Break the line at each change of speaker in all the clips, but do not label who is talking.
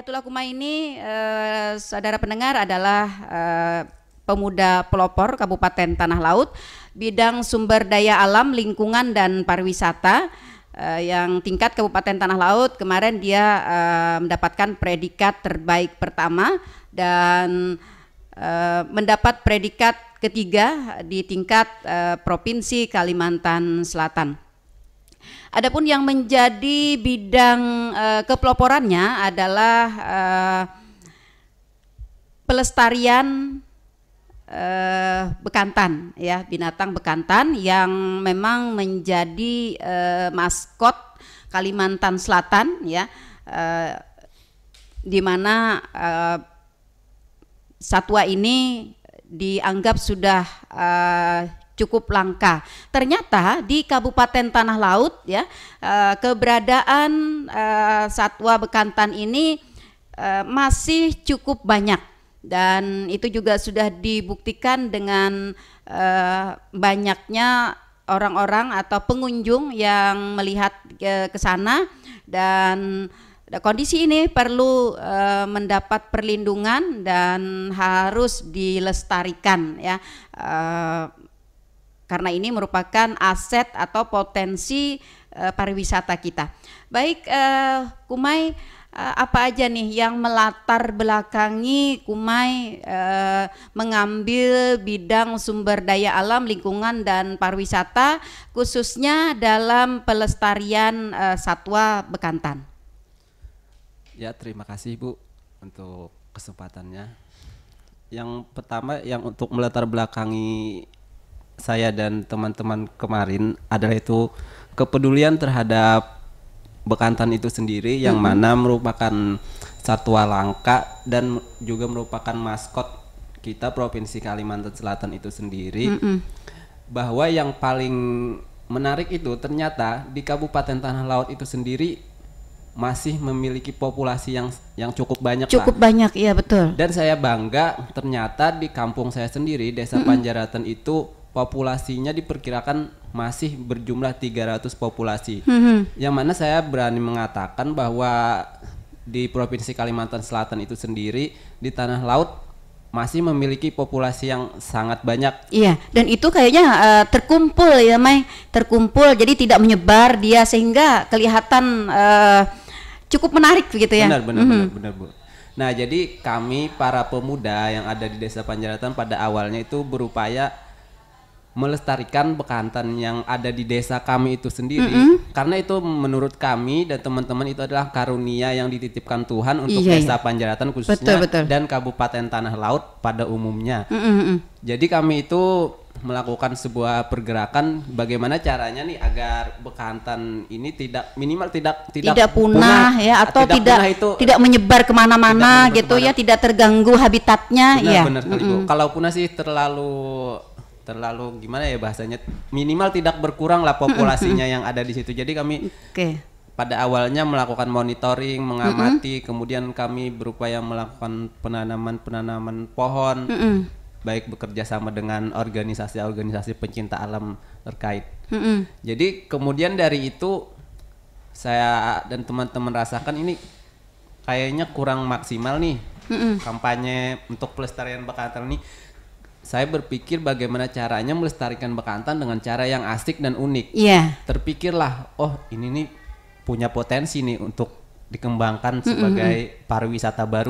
Hidayatullah Kumai ini saudara pendengar adalah pemuda pelopor Kabupaten Tanah Laut bidang sumber daya alam, lingkungan dan pariwisata yang tingkat Kabupaten Tanah Laut. Kemarin dia mendapatkan predikat terbaik pertama dan mendapat predikat ketiga di tingkat Provinsi Kalimantan Selatan. Adapun yang menjadi bidang kepeloporannya adalah pelestarian bekantan, ya, binatang bekantan yang memang menjadi maskot Kalimantan Selatan, ya, di mana satwa ini dianggap sudah cukup langka. Ternyata di Kabupaten Tanah Laut, ya, keberadaan satwa bekantan ini masih cukup banyak, dan itu juga sudah dibuktikan dengan banyaknya orang-orang atau pengunjung yang melihat ke sana, dan kondisi ini perlu mendapat perlindungan dan harus dilestarikan, ya, karena ini merupakan aset atau potensi pariwisata kita. Baik, Kumai, apa aja nih yang melatar belakangi Kumai mengambil bidang sumber daya alam, lingkungan dan pariwisata khususnya dalam pelestarian satwa bekantan?
Ya, terima kasih Bu untuk kesempatannya. Yang pertama yang untuk melatar belakangi saya dan teman-teman kemarin adalah itu kepedulian terhadap bekantan itu sendiri, yang mana merupakan satwa langka dan juga merupakan maskot kita Provinsi Kalimantan Selatan itu sendiri. Bahwa yang paling menarik itu ternyata di Kabupaten Tanah Laut itu sendiri masih memiliki populasi yang cukup banyak.
Cukup banyak, iya betul.
Dan saya bangga ternyata di kampung saya sendiri, Desa Panjaratan itu populasinya diperkirakan masih berjumlah 300 populasi. Yang mana saya berani mengatakan bahwa di Provinsi Kalimantan Selatan itu sendiri di Tanah Laut masih memiliki populasi yang sangat banyak.
Iya, dan itu kayaknya terkumpul, ya Mai, terkumpul, jadi tidak menyebar dia sehingga kelihatan cukup menarik begitu ya.
Benar Bu. Nah, jadi kami para pemuda yang ada di Desa Panjaratan pada awalnya itu berupaya melestarikan bekantan yang ada di desa kami itu sendiri, karena itu menurut kami dan teman-teman itu adalah karunia yang dititipkan Tuhan untuk Desa Panjaratan khususnya, betul. Dan Kabupaten Tanah Laut pada umumnya. Jadi kami itu melakukan sebuah pergerakan bagaimana caranya nih agar bekantan ini tidak
punah, ya, atau tidak menyebar kemana-mana gitu, ya, tidak terganggu habitatnya.
Benar sekali Bu. Kalau punah sih terlalu gimana ya bahasanya, minimal tidak berkurang lah populasinya yang ada di situ. Jadi kami pada awalnya melakukan monitoring, mengamati, kemudian kami berupaya melakukan penanaman pohon, baik bekerja sama dengan organisasi-organisasi pencinta alam terkait. Jadi kemudian dari itu saya dan teman-teman rasakan ini kayaknya kurang maksimal nih kampanye untuk pelestarian bekantan ini. Saya berpikir bagaimana caranya melestarikan bekantan dengan cara yang asik dan unik. Terpikirlah, oh ini nih punya potensi nih untuk dikembangkan sebagai pariwisata baru.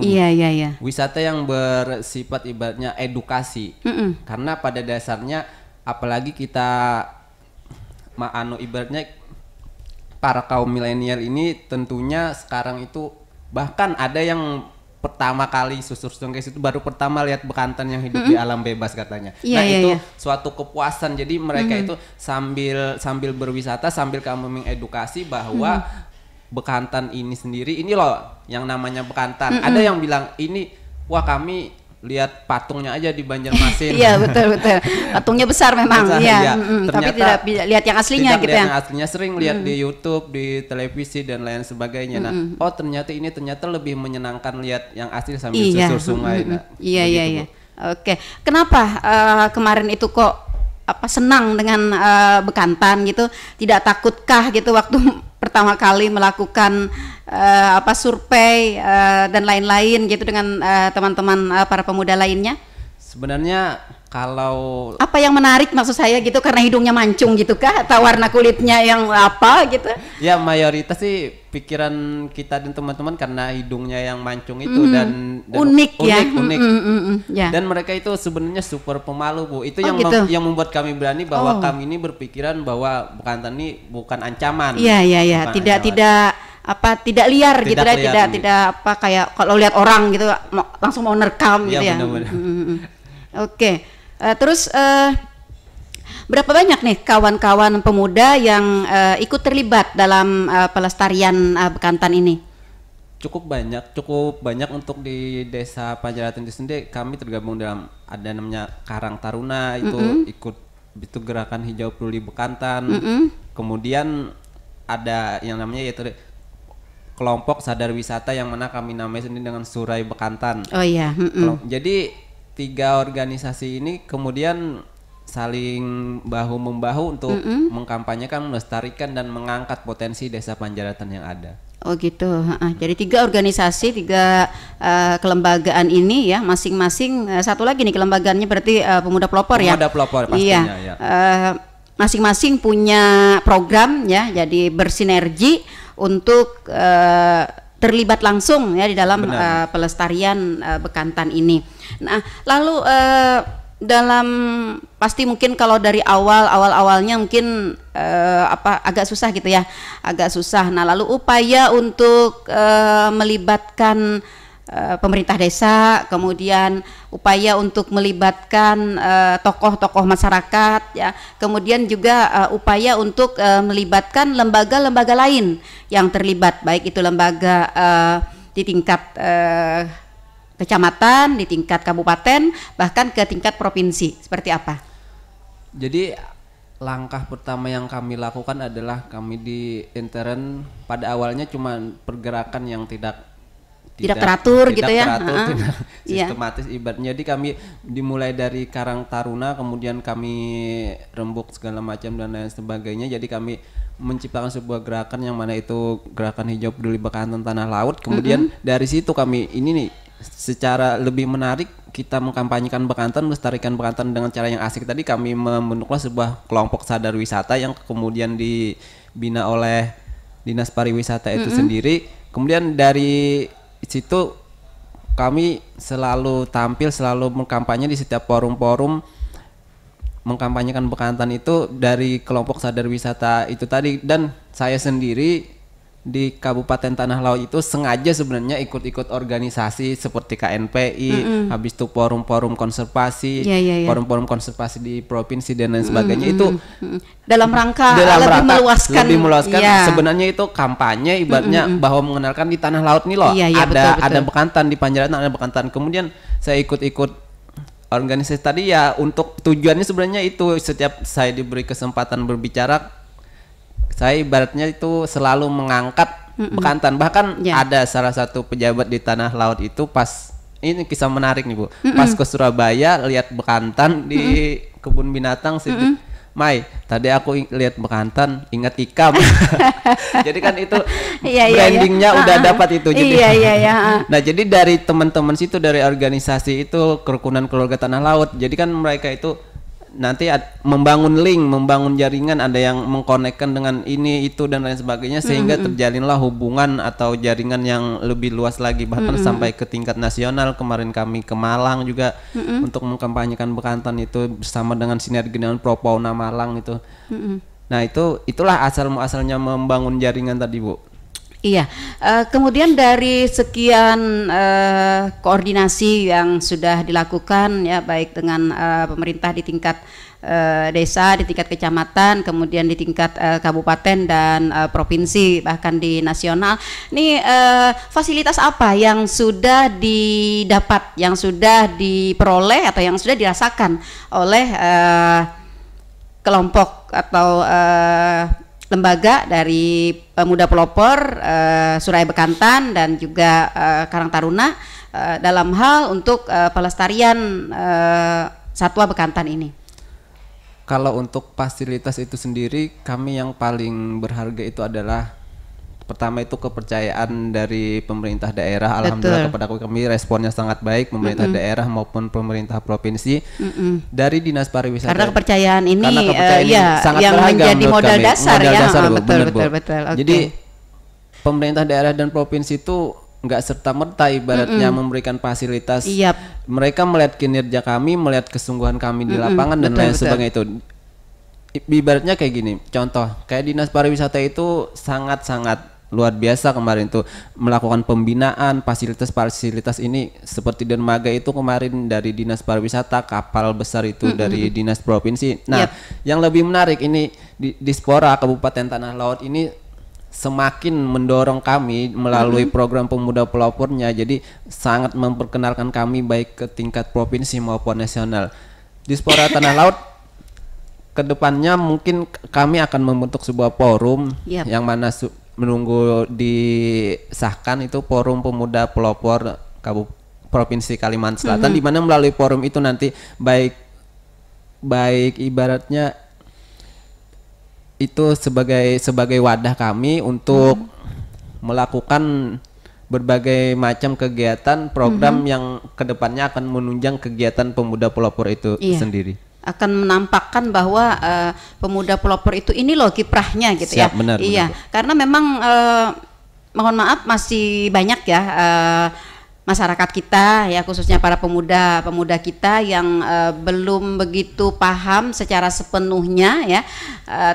Wisata yang bersifat ibaratnya edukasi. Karena pada dasarnya apalagi kita ibaratnya para kaum milenial ini tentunya sekarang itu bahkan ada yang pertama kali susur sungai itu baru pertama lihat bekantan yang hidup di alam bebas katanya. Itu suatu kepuasan. Jadi mereka itu sambil berwisata sambil kami mengedukasi bahwa bekantan ini sendiri, ini loh yang namanya bekantan. Ada yang bilang ini, wah kami lihat patungnya aja di Banjarmasin. Iya betul.
Patungnya besar memang. Tapi tidak lihat yang aslinya gitu ya.
Yang aslinya sering lihat di YouTube, di televisi dan lain sebagainya. Nah, oh ternyata lebih menyenangkan lihat yang asli sambil susur sungai.
Iya. Oke. Kenapa kemarin itu kok senang dengan bekantan gitu? Tidak takutkah gitu waktu pertama kali melakukan survei dan lain-lain gitu dengan teman-teman para pemuda lainnya?
Sebenarnya kalau
apa yang menarik maksud saya gitu, karena hidungnya mancung gitu kah, atau warna kulitnya yang apa gitu?
Ya mayoritas sih pikiran kita dan teman-teman karena hidungnya yang mancung itu dan
unik ya.
Unik.
Ya.
Dan mereka itu sebenarnya super pemalu, Bu. Itu yang membuat kami berani bahwa kami ini berpikiran bahwa bekantan ini bukan ancaman.
Iya. Tidak liar gitu ya, tidak apa kayak kalau lihat orang gitu langsung mau nerekam gitu ya.
Benar-benar.
Oke. Terus berapa banyak nih kawan-kawan pemuda yang ikut terlibat dalam pelestarian bekantan ini?
Cukup banyak untuk di Desa Panjaraten itu sendiri. Kami tergabung dalam ada namanya Karang Taruna, itu ikut itu gerakan hijau peduli bekantan. Kemudian ada yang namanya yaitu kelompok sadar wisata yang mana kami namai sendiri dengan Surai Bekantan.
Oh iya.
Jadi 3 organisasi ini kemudian saling bahu membahu untuk mengkampanyekan, melestarikan dan mengangkat potensi Desa Panjaraten yang ada.
Oh gitu. Jadi 3 organisasi, 3 kelembagaan ini ya, masing-masing satu lagi nih kelembagaannya berarti Pemuda Pelopor ya.
Pemuda Pelopor pastinya ya.
Masing-masing punya program ya, jadi bersinergi untuk terlibat langsung ya di dalam pelestarian bekantan ini. Nah, lalu dalam pasti mungkin kalau dari awalnya mungkin agak susah gitu ya, agak susah. Nah, lalu upaya untuk melibatkan pemerintah desa, kemudian upaya untuk melibatkan tokoh-tokoh masyarakat ya, kemudian juga upaya untuk melibatkan lembaga-lembaga lain yang terlibat, baik itu lembaga di tingkat kecamatan, di tingkat kabupaten, bahkan ke tingkat provinsi. Seperti apa?
Jadi langkah pertama yang kami lakukan adalah kami di intern pada awalnya cuma pergerakan yang tidak
teratur gitu ya,
tidak sistematis ibaratnya. Jadi kami dimulai dari Karang Taruna, kemudian kami rembuk segala macam dan lain sebagainya. Jadi kami menciptakan sebuah gerakan yang mana itu gerakan hijau peduli bekantan tanah laut. Kemudian dari situ kami ini nih secara lebih menarik kita mengkampanyekan bekantan, melestarikan bekantan dengan cara yang asik. Tadi kami membentuklah sebuah kelompok sadar wisata yang kemudian dibina oleh Dinas Pariwisata itu sendiri. Kemudian dari situ kami selalu tampil, selalu mengkampanye di setiap forum-forum mengkampanyekan bekantan itu dari kelompok sadar wisata itu tadi. Dan saya sendiri di Kabupaten Tanah Laut itu sengaja sebenarnya ikut-ikut organisasi seperti KNPI, habis itu forum-forum konservasi, forum-forum konservasi di provinsi dan lain sebagainya. Itu
dalam rangka lebih meluaskan
sebenarnya itu kampanye ibaratnya bahwa mengenalkan di Tanah Laut nih loh, betul. Ada bekantan di Panjaraten, ada bekantan. Kemudian saya ikut-ikut organisasi tadi ya, untuk tujuannya sebenarnya itu setiap saya diberi kesempatan berbicara, saya ibaratnya itu selalu mengangkat bekantan. Bahkan ada salah satu pejabat di Tanah Laut itu pas, ini kisah menarik nih Bu, pas ke Surabaya lihat bekantan di kebun binatang, Mai, tadi aku lihat bekantan ingat ikam. Jadi kan itu brandingnya udah dapat itu. Jadi, nah jadi dari teman-teman situ, dari organisasi itu Kerukunan Keluarga Tanah Laut, jadi kan mereka itu nanti membangun link, membangun jaringan, ada yang mengkonekkan dengan ini itu dan lain sebagainya, sehingga terjalinlah hubungan atau jaringan yang lebih luas lagi, bahkan sampai ke tingkat nasional. Kemarin kami ke Malang juga untuk mengkampanyekan bekantan itu bersama dengan sinergi dengan Propauna Malang itu. Nah itulah asal muasalnya membangun jaringan tadi Bu.
Iya, kemudian dari sekian koordinasi yang sudah dilakukan ya, baik dengan pemerintah di tingkat desa, di tingkat kecamatan, kemudian di tingkat kabupaten dan provinsi, bahkan di nasional. Ini fasilitas apa yang sudah didapat, yang sudah diperoleh atau yang sudah dirasakan oleh kelompok atau lembaga dari Pemuda Pelopor, Surai Bekantan dan juga Karang Taruna dalam hal untuk pelestarian satwa bekantan ini?
Kalau untuk fasilitas itu sendiri, kami yang paling berharga itu adalah pertama itu kepercayaan dari pemerintah daerah. Alhamdulillah kepada kami responnya sangat baik, pemerintah daerah maupun pemerintah provinsi dari Dinas Pariwisata.
Karena kepercayaan ini,
sangat
yang menjadi modal dasar ya. Betul.
Jadi pemerintah daerah dan provinsi itu nggak serta-merta ibaratnya memberikan fasilitas. Mereka melihat kinerja kami, melihat kesungguhan kami di lapangan dan lain sebagainya itu. Ibaratnya kayak gini, contoh kayak Dinas Pariwisata itu sangat-sangat luar biasa kemarin tuh melakukan pembinaan fasilitas ini seperti dermaga itu kemarin dari Dinas Pariwisata, kapal besar itu dari Dinas Provinsi. Nah, yang lebih menarik ini Dispora Kabupaten Tanah Laut ini semakin mendorong kami melalui program pemuda pelopornya, jadi sangat memperkenalkan kami baik ke tingkat provinsi maupun nasional. Dispora Tanah Laut kedepannya mungkin kami akan membentuk sebuah forum yang mana menunggu disahkan itu Forum Pemuda Pelopor Provinsi Kalimantan Selatan, di mana melalui forum itu nanti baik ibaratnya itu sebagai wadah kami untuk melakukan berbagai macam kegiatan program yang kedepannya akan menunjang kegiatan pemuda pelopor itu sendiri.
Akan menampakkan bahwa pemuda pelopor itu ini loh kiprahnya gitu.
Siap, benar, benar.
Karena memang mohon maaf masih banyak ya masyarakat kita ya, khususnya para pemuda kita yang belum begitu paham secara sepenuhnya ya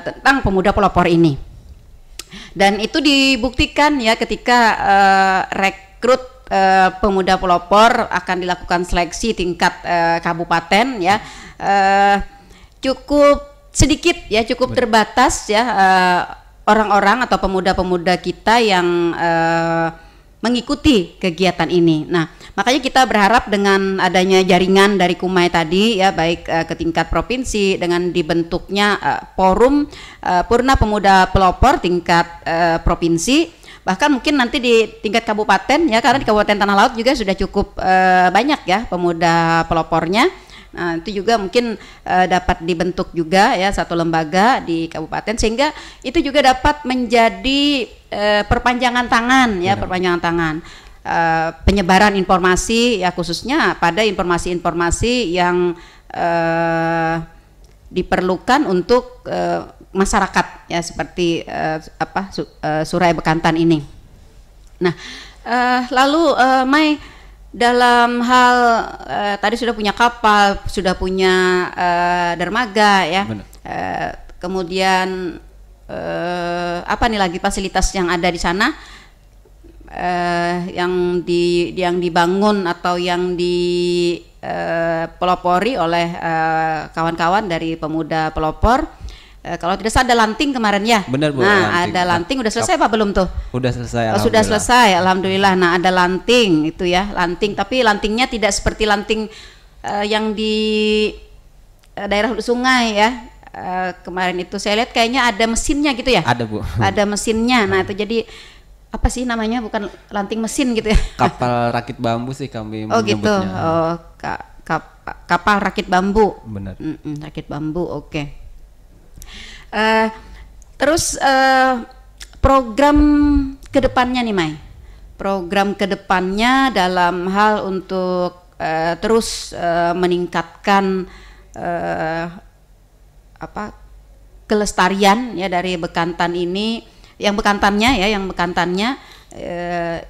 tentang pemuda pelopor ini. Dan itu dibuktikan ya ketika rekrut pemuda pelopor akan dilakukan seleksi tingkat kabupaten ya. Cukup sedikit ya, cukup terbatas ya orang-orang atau pemuda-pemuda kita yang mengikuti kegiatan ini. Nah, makanya kita berharap dengan adanya jaringan dari Kumai tadi ya, baik ke tingkat provinsi dengan dibentuknya forum Purna Pemuda Pelopor tingkat provinsi, bahkan mungkin nanti di tingkat kabupaten ya, karena di Kabupaten Tanah Laut juga sudah cukup banyak ya pemuda pelopornya. Nah, itu juga mungkin dapat dibentuk juga ya satu lembaga di kabupaten, sehingga itu juga dapat menjadi perpanjangan tangan ya, perpanjangan tangan penyebaran informasi ya, khususnya pada informasi-informasi yang diperlukan untuk masyarakat ya, seperti Surai Bekantan ini. Nah, lalu Mai, dalam hal tadi sudah punya kapal, sudah punya dermaga ya, kemudian apa nih lagi fasilitas yang ada di sana yang dibangun atau yang dipelopori oleh kawan-kawan dari pemuda pelopor. Kalau tidak salah ada lanting kemarin ya.
Benar, Bu.
Nah, ada lanting udah selesai apa belum tuh?
Udah selesai.
Sudah selesai, alhamdulillah. Nah, ada lanting itu ya, lanting, tapi lantingnya tidak seperti lanting yang di daerah hulu sungai ya. Kemarin itu saya lihat kayaknya ada mesinnya gitu ya.
Ada, Bu.
Ada mesinnya. Nah, itu jadi apa sih namanya? Bukan lanting mesin gitu ya.
Kapal rakit bambu sih kami menyebutnya.
Oh gitu. Oh, kapal rakit bambu.
Benar.
Rakit bambu, oke. Terus program kedepannya nih Mai, program kedepannya dalam hal untuk terus meningkatkan kelestarian ya dari Bekantan ini, yang bekantannya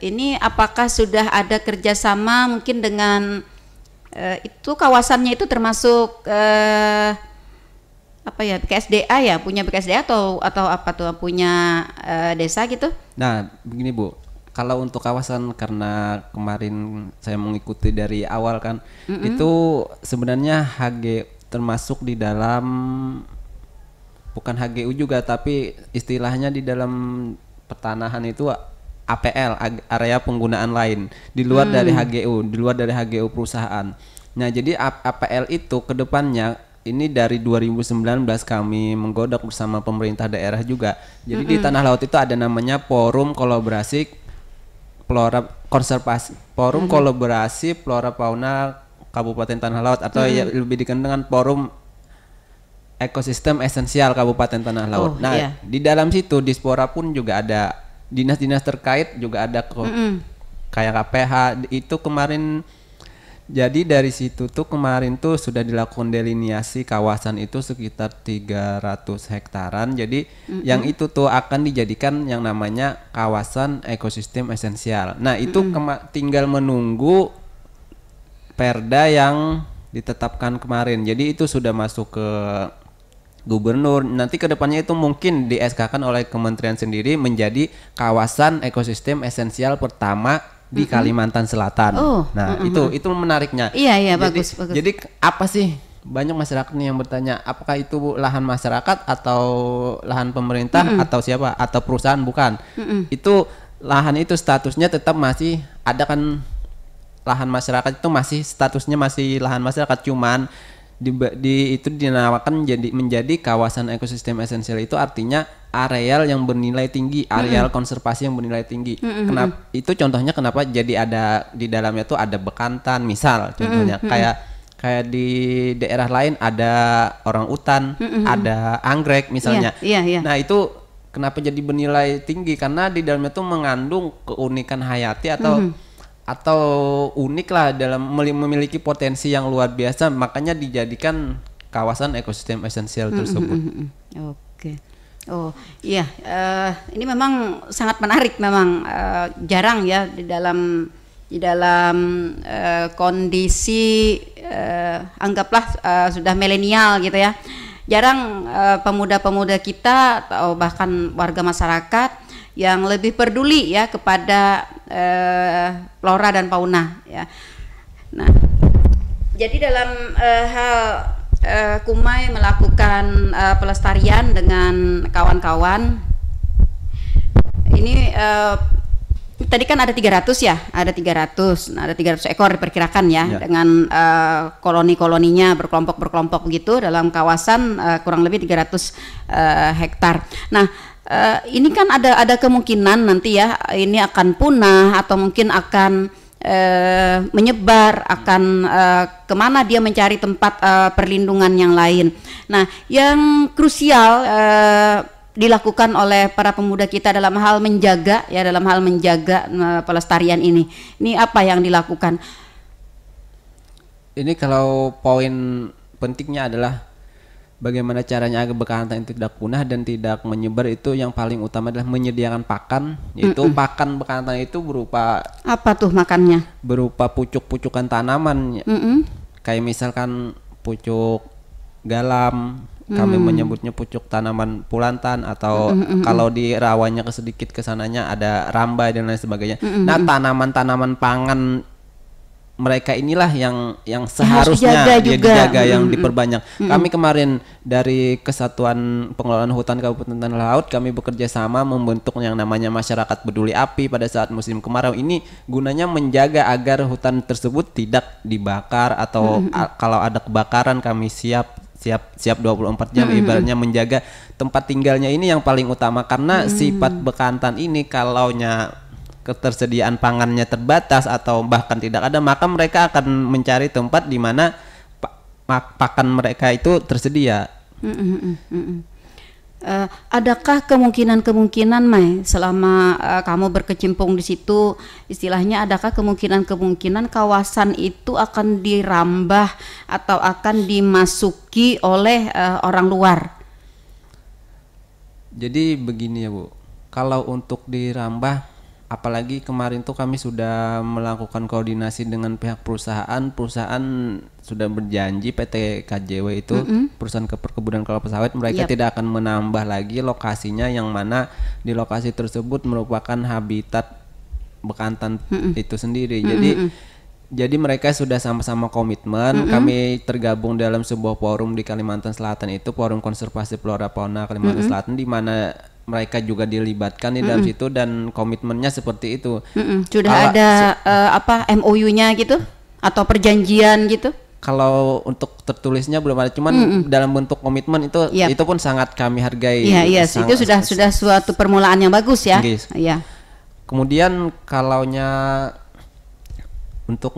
ini apakah sudah ada kerjasama mungkin dengan itu kawasannya itu termasuk BKSDA ya, punya BKSDA atau apa tuh, punya desa gitu?
Nah, begini Bu, kalau untuk kawasan, karena kemarin saya mengikuti dari awal kan, itu sebenarnya HG termasuk di dalam, bukan HGU juga, tapi istilahnya di dalam pertanahan itu APL, area penggunaan lain, di luar dari HGU, di luar dari HGU perusahaan. Nah, jadi APL itu kedepannya ini dari 2019 kami menggodok bersama pemerintah daerah juga. Jadi di Tanah Laut itu ada namanya Forum Kolaborasi Flora Konservasi, Forum Kolaborasi Flora Fauna Kabupaten Tanah Laut, atau ya lebih dikenal dengan Forum Ekosistem Esensial Kabupaten Tanah Laut. Di dalam situ Dispora pun juga ada dinas-dinas terkait juga ada kok. Kayak KPH itu kemarin. Jadi dari situ tuh kemarin tuh sudah dilakukan deliniasi kawasan itu sekitar 300 hektaran. Jadi yang itu tuh akan dijadikan yang namanya kawasan ekosistem esensial. Nah itu tinggal menunggu perda yang ditetapkan kemarin. Jadi itu sudah masuk ke gubernur. Nanti kedepannya itu mungkin di SK-kan oleh kementerian sendiri menjadi kawasan ekosistem esensial pertama di Kalimantan Selatan. Nah, itu menariknya.
Iya, bagus.
Jadi apa sih? Banyak masyarakat nih yang bertanya, apakah itu lahan masyarakat atau lahan pemerintah atau siapa? Atau perusahaan? Bukan. Itu lahan itu statusnya tetap masih ada kan, lahan masyarakat itu masih statusnya masih lahan masyarakat, cuman itu dinamakan menjadi kawasan ekosistem esensial. Itu artinya areal yang bernilai tinggi, areal konservasi yang bernilai tinggi. Kenapa? Itu contohnya kenapa jadi ada di dalamnya tuh ada bekantan, misal contohnya kayak di daerah lain ada orang utan, ada anggrek misalnya. Nah itu kenapa jadi bernilai tinggi? Karena di dalamnya tuh mengandung keunikan hayati atau unik lah, dalam memiliki potensi yang luar biasa, makanya dijadikan kawasan ekosistem esensial tersebut.
Oke. Oh iya, ini memang sangat menarik, memang jarang ya di dalam kondisi anggaplah sudah milenial gitu ya, jarang pemuda-pemuda kita atau bahkan warga masyarakat yang lebih peduli ya kepada flora dan fauna ya. Nah, jadi dalam hal Kumai melakukan pelestarian dengan kawan-kawan ini, tadi kan ada 300 ya, ada 300. Nah, ada 300 ekor diperkirakan ya, dengan koloni-koloninya berkelompok begitu dalam kawasan kurang lebih 300 hektar. Nah, ini kan ada kemungkinan nanti ya ini akan punah atau mungkin akan menyebar, akan kemana dia mencari tempat perlindungan yang lain. Nah, yang krusial dilakukan oleh para pemuda kita dalam hal menjaga pelestarian ini apa yang dilakukan?
Ini kalau poin pentingnya adalah bagaimana caranya agar bekantan itu tidak punah dan tidak menyebar. Itu yang paling utama adalah menyediakan pakan, yaitu pakan bekantan itu berupa
apa tuh makannya? Berupa
pucuk-pucukan tanaman, kayak misalkan pucuk galam, kami menyebutnya pucuk tanaman pulantan, atau kalau di rawanya sedikit kesananya ada rambai dan lain sebagainya. Nah, tanaman-tanaman pangan mereka inilah yang seharusnya dijaga, yang diperbanyak. Kami kemarin dari Kesatuan Pengelolaan Hutan Kabupaten Tanah Laut, kami bekerja sama membentuk yang namanya Masyarakat Peduli Api pada saat musim kemarau. Ini gunanya menjaga agar hutan tersebut tidak dibakar, atau kalau ada kebakaran kami siap 24 jam, ibaratnya menjaga tempat tinggalnya. Ini yang paling utama, karena sifat bekantan ini kalaunya ketersediaan pangannya terbatas atau bahkan tidak ada, maka mereka akan mencari tempat di mana pakan mereka itu tersedia.
Adakah kemungkinan Mai, selama kamu berkecimpung di situ, istilahnya adakah kemungkinan kawasan itu akan dirambah atau akan dimasuki oleh orang luar?
Jadi begini ya Bu, kalau untuk dirambah, apalagi kemarin tuh kami sudah melakukan koordinasi dengan pihak perusahaan sudah berjanji, PT KJW itu perusahaan perkebunan kelapa sawit, mereka tidak akan menambah lagi lokasinya, yang mana di lokasi tersebut merupakan habitat bekantan itu sendiri. Jadi mereka sudah sama-sama komitmen. Kami tergabung dalam sebuah forum di Kalimantan Selatan, itu Forum Konservasi Flora Fauna Kalimantan Selatan, di mana mereka juga dilibatkan di dalam situ, dan komitmennya seperti itu.
Sudah ada MOU-nya gitu atau perjanjian gitu?
Kalau untuk tertulisnya belum ada, cuman dalam bentuk komitmen itu pun sangat kami hargai.
Iya, itu sudah suatu permulaan yang bagus ya. Iya.
Kemudian kalaunya untuk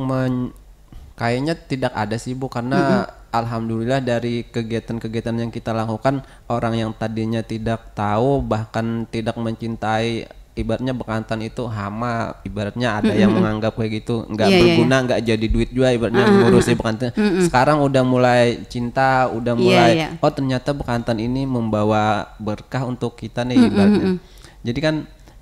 kayaknya tidak ada sih Bu, karena alhamdulillah dari kegiatan-kegiatan yang kita lakukan, orang yang tadinya tidak tahu bahkan tidak mencintai ibaratnya bekantan itu hama, ibaratnya ada yang menganggap kayak gitu, nggak berguna, nggak jadi duit juga ibaratnya ngurusin bekantan. Sekarang udah mulai cinta, udah mulai oh ternyata bekantan ini membawa berkah untuk kita nih ibaratnya.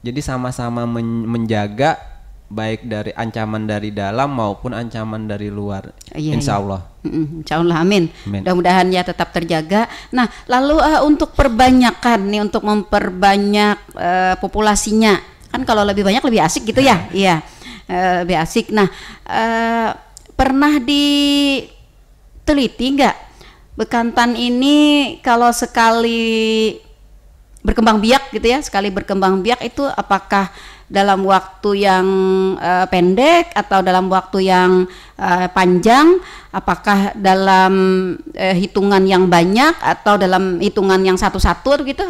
Jadi sama-sama menjaga baik dari ancaman dari dalam maupun ancaman dari luar. Insya Allah.
Insya Allah, amin. Mudah-mudahan ya tetap terjaga. Nah, lalu untuk perbanyakan nih, untuk memperbanyak populasinya, kan kalau lebih banyak lebih asik gitu ya. Iya, lebih asik. Nah, pernah diteliti nggak bekantan ini kalau sekali berkembang biak gitu ya, sekali berkembang biak itu apakah dalam waktu yang pendek atau dalam waktu yang panjang, apakah dalam hitungan yang banyak atau dalam hitungan yang satu-satu gitu?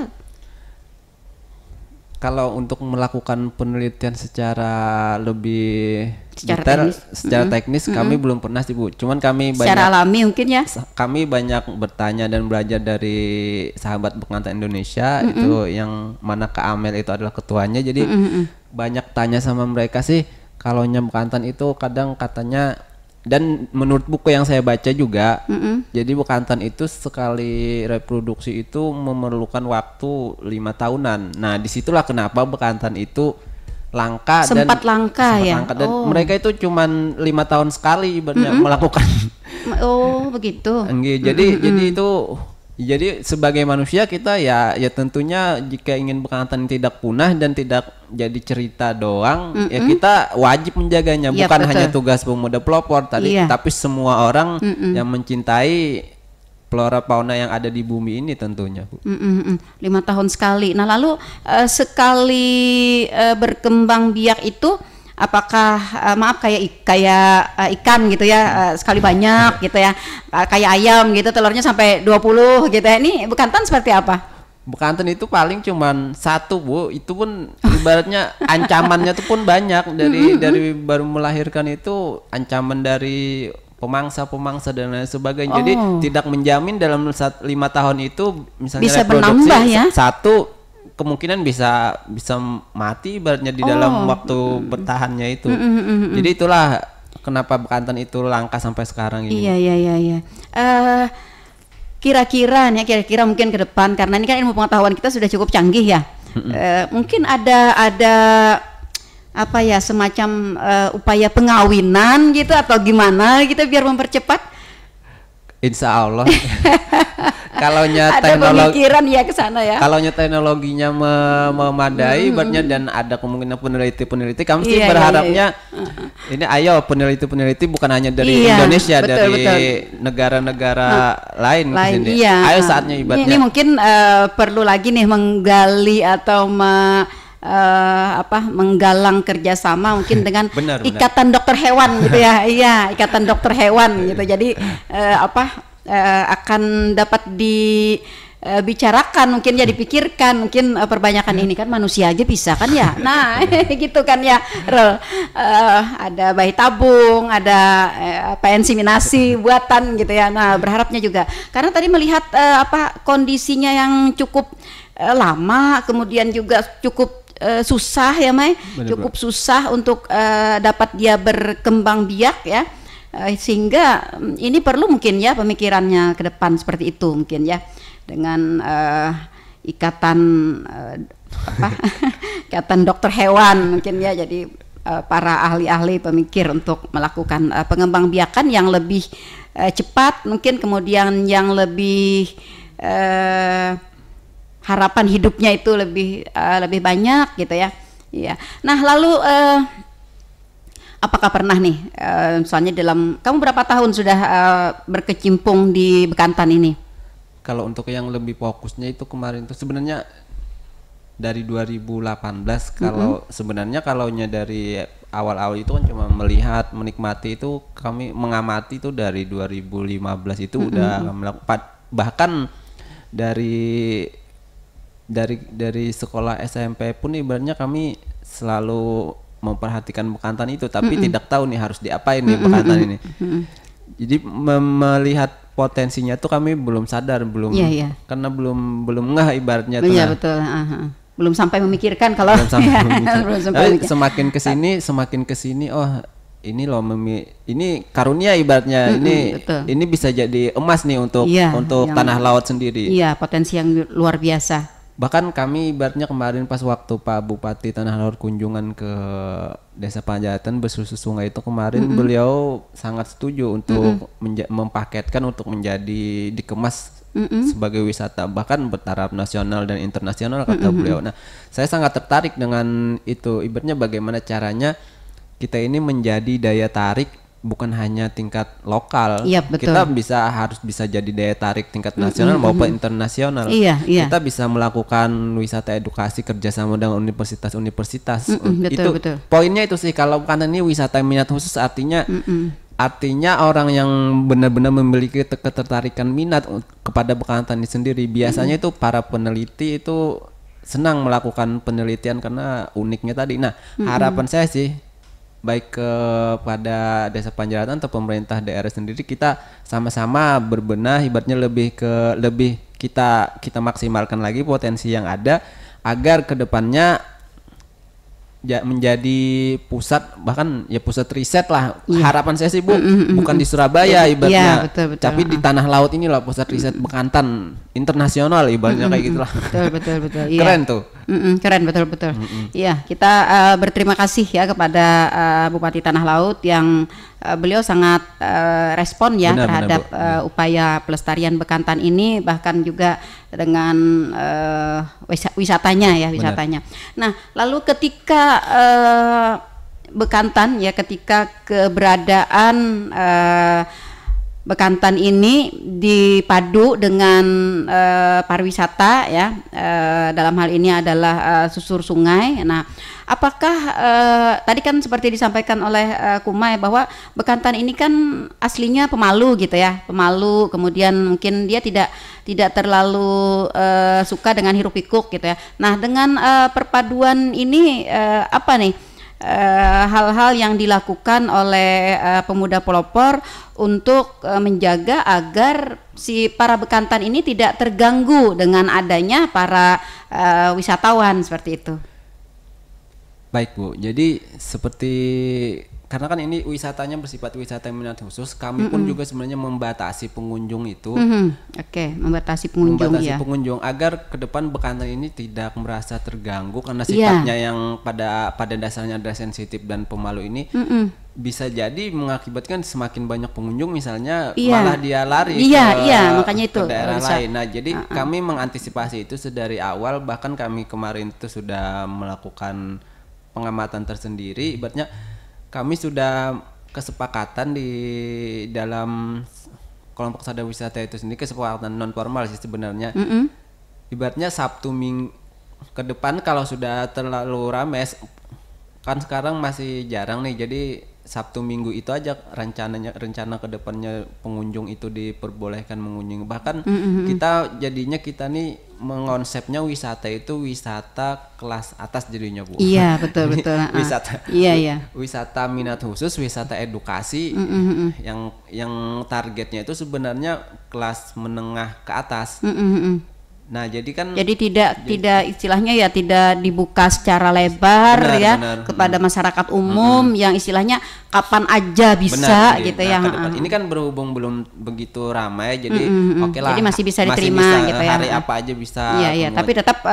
Kalau untuk melakukan penelitian secara lebih detail, secara teknis kami belum pernah sih Bu. Cuman kami
secara alami mungkin ya.
Kami banyak bertanya dan belajar dari sahabat bekantan Indonesia itu yang mana Kak Amel itu adalah ketuanya. Jadi banyak tanya sama mereka sih, kalau bekantan itu kadang katanya, dan menurut buku yang saya baca juga, jadi bekantan itu sekali reproduksi itu memerlukan waktu 5 tahunan. Nah disitulah kenapa bekantan itu langka
sempat langka.
Dan mereka itu cuman 5 tahun sekali ibaratnya melakukan.
Oh begitu.
Jadi itu. Jadi sebagai manusia kita ya tentunya jika ingin bekantan tidak punah dan tidak jadi cerita doang, ya kita wajib menjaganya, bukan hanya tugas pemuda pelopor tadi, tapi semua orang yang mencintai flora fauna yang ada di bumi ini tentunya, Bu.
5 tahun sekali. Nah lalu sekali berkembang biak itu apakah maaf kayak ikan gitu ya, sekali banyak gitu ya, kayak ayam gitu telurnya sampai 20 gitu ya. Ini bekantan seperti apa?
Bekantan itu paling cuman 1 Bu, itu pun ibaratnya ancamannya tuh pun banyak dari baru melahirkan itu ancaman dari pemangsa dan lain sebagainya. Jadi tidak menjamin dalam 5 tahun itu misalnya
bisa
reproduksi
menambah ya.
1 kemungkinan bisa mati ibaratnya di dalam waktu bertahannya itu. Jadi itulah kenapa bekantan itu langka sampai sekarang ini.
Iya. Kira-kira mungkin ke depan, karena ini kan ilmu pengetahuan kita sudah cukup canggih ya. Mungkin ada apa ya, semacam upaya pengawinan gitu atau gimana gitu biar mempercepat.
Insya Allah. Kalau
ada pemikiran ya ke sana ya.
Kalau teknologinya memadai, ibaratnya dan ada kemungkinan peneliti kami sih berharapnya ini ayo peneliti bukan hanya dari Indonesia, dari negara-negara lain kesini. Ayo saatnya ibaratnya.
Ini mungkin perlu lagi nih menggali atau menggalang kerjasama mungkin dengan ikatan dokter hewan gitu ya. Iya, ikatan dokter hewan gitu. Jadi akan dapat dibicarakan mungkin ya, dipikirkan mungkin perbanyakan ini kan manusia aja bisa kan ya. Nah gitu kan ya, ada bayi tabung, ada inseminasi buatan gitu ya. Nah berharapnya juga karena tadi melihat kondisinya yang cukup lama, kemudian juga cukup susah ya Mai, cukup susah untuk dapat dia berkembang biak ya, sehingga ini perlu mungkin ya pemikirannya ke depan seperti itu mungkin ya, dengan ikatan ikatan dokter hewan mungkin ya, jadi para ahli-ahli pemikir untuk melakukan pengembangbiakan yang lebih cepat mungkin, kemudian yang lebih harapan hidupnya itu lebih banyak gitu ya. Iya. Nah lalu apakah pernah nih misalnya kamu berapa tahun sudah berkecimpung di bekantan ini?
Kalau untuk yang lebih fokusnya itu kemarin tuh sebenarnya dari 2018. Kalau sebenarnya kalaunya dari awal-awal itu kan cuma melihat, menikmati, itu kami mengamati itu dari 2015 itu udah melakukan, bahkan dari sekolah SMP pun ibaratnya kami selalu memperhatikan bekantan itu, tapi tidak tahu nih harus diapain nih bekantan ini. Jadi melihat potensinya tuh kami belum sadar, karena belum ngeh ibaratnya tuh.
Iya betul. belum sampai memikirkan kalau
belum sampai semakin kesini oh ini loh ini karunia ibaratnya ini bisa jadi emas nih untuk tanah laut sendiri.
Iya, potensi yang luar biasa.
Bahkan kami ibaratnya kemarin pas waktu Pak Bupati Tanah Laut kunjungan ke Desa Panjatan Besusu Sungai itu kemarin beliau sangat setuju untuk mempaketkan untuk menjadi dikemas sebagai wisata bahkan bertaraf nasional dan internasional kata beliau. Nah, saya sangat tertarik dengan itu ibaratnya bagaimana caranya kita ini menjadi daya tarik bukan hanya tingkat lokal, kita harus bisa jadi daya tarik tingkat nasional maupun internasional. Kita bisa melakukan wisata edukasi kerjasama dengan universitas-universitas. Betul. Poinnya itu sih kalau bukan ini wisata minat khusus artinya orang yang benar-benar memiliki ketertarikan minat kepada bekantan ini sendiri. Biasanya itu para peneliti itu senang melakukan penelitian karena uniknya tadi. Nah, harapan saya sih baik kepada Desa Panjatan atau pemerintah daerah sendiri kita sama-sama berbenah ibaratnya lebih kita maksimalkan lagi potensi yang ada agar kedepannya menjadi pusat bahkan ya pusat riset lah. Harapan saya sih Bu bukan di Surabaya ibaratnya betul. Tapi di tanah laut inilah pusat riset bekantan internasional ibaratnya kayak gitulah.
Betul.
Keren tuh.
Keren betul. Iya, kita berterima kasih ya kepada Bupati Tanah Laut yang beliau sangat respon ya terhadap upaya pelestarian bekantan ini bahkan juga dengan wisatanya. Nah, lalu ketika bekantan ya ketika keberadaan bekantan ini dipadu dengan pariwisata ya dalam hal ini adalah susur sungai. Nah, apakah tadi kan seperti disampaikan oleh Kumai bahwa bekantan ini kan aslinya Pemalu gitu ya, Pemalu, kemudian mungkin dia tidak terlalu suka dengan hiruk pikuk gitu ya. Nah, dengan perpaduan ini apa nih hal-hal yang dilakukan oleh pemuda pelopor untuk menjaga agar si para bekantan ini tidak terganggu dengan adanya para wisatawan seperti itu.
Baik Bu, jadi seperti karena kan ini wisatanya bersifat wisata minat khusus, kami pun juga sebenarnya membatasi pengunjung itu.
Membatasi pengunjung
agar ke depan bekantan ini tidak merasa terganggu karena sifatnya yang pada dasarnya ada sensitif dan pemalu ini. Bisa jadi mengakibatkan semakin banyak pengunjung misalnya malah dia lari
makanya itu
ke daerah lain. Nah, jadi kami mengantisipasi itu sedari awal, bahkan kami kemarin itu sudah melakukan pengamatan tersendiri. Ibaratnya kami sudah kesepakatan di dalam kelompok sadar wisata itu sendiri, kesepakatan non formal sih sebenarnya. Ibaratnya Sabtu Minggu ke depan kalau sudah terlalu ramai, kan sekarang masih jarang nih, jadi Sabtu Minggu itu aja rencana ke depannya pengunjung itu diperbolehkan mengunjungi. Bahkan kita nih mengonsepnya wisata itu wisata kelas atas jadinya Bu.
Iya betul.
Wisata. Wisata minat khusus, wisata edukasi yang targetnya itu sebenarnya kelas menengah ke atas. Nah, jadi tidak istilahnya ya tidak dibuka secara lebar kepada masyarakat umum yang istilahnya kapan aja bisa gitu ya. Ini kan berhubung belum begitu ramai, jadi oke lah.
Jadi masih bisa diterima gitu ya.
Hari apa aja bisa.
Iya, tapi tetap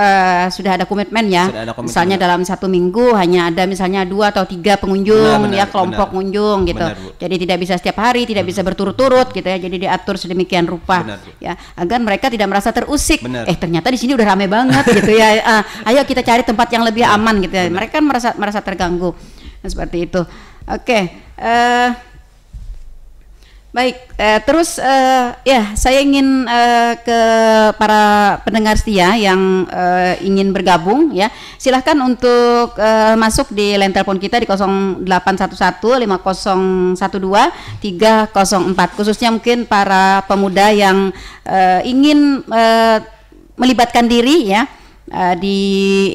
sudah ada komitmen ya. Misalnya dalam 1 minggu hanya ada misalnya 2 atau 3 pengunjung kelompok pengunjung gitu. Jadi tidak bisa setiap hari, tidak bisa berturut-turut gitu ya. Jadi diatur sedemikian rupa ya agar mereka tidak merasa terusik. Ternyata di sini udah rame banget gitu ya. Ayo kita cari tempat yang lebih aman gitu ya. Mereka kan merasa terganggu. Nah, seperti itu. Oke. Baik. Terus ya saya ingin ke para pendengar setia yang ingin bergabung ya. Silahkan untuk masuk di line telepon kita di 0811 5012 304. Khususnya mungkin para pemuda yang ingin melibatkan diri ya di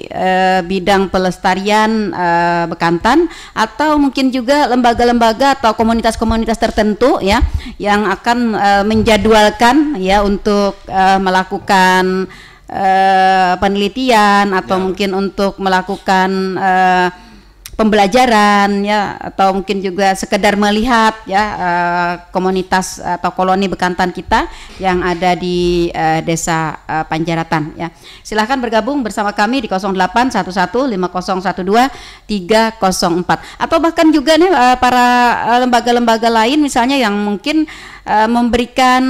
bidang pelestarian bekantan, atau mungkin juga lembaga-lembaga atau komunitas-komunitas tertentu ya yang akan menjadwalkan ya untuk melakukan penelitian atau mungkin untuk melakukan pembelajaran ya, atau mungkin juga sekedar melihat ya komunitas atau koloni bekantan kita yang ada di desa Panjaratan ya. Silahkan bergabung bersama kami di 08115012-304, atau bahkan juga nih para lembaga-lembaga lain misalnya yang mungkin memberikan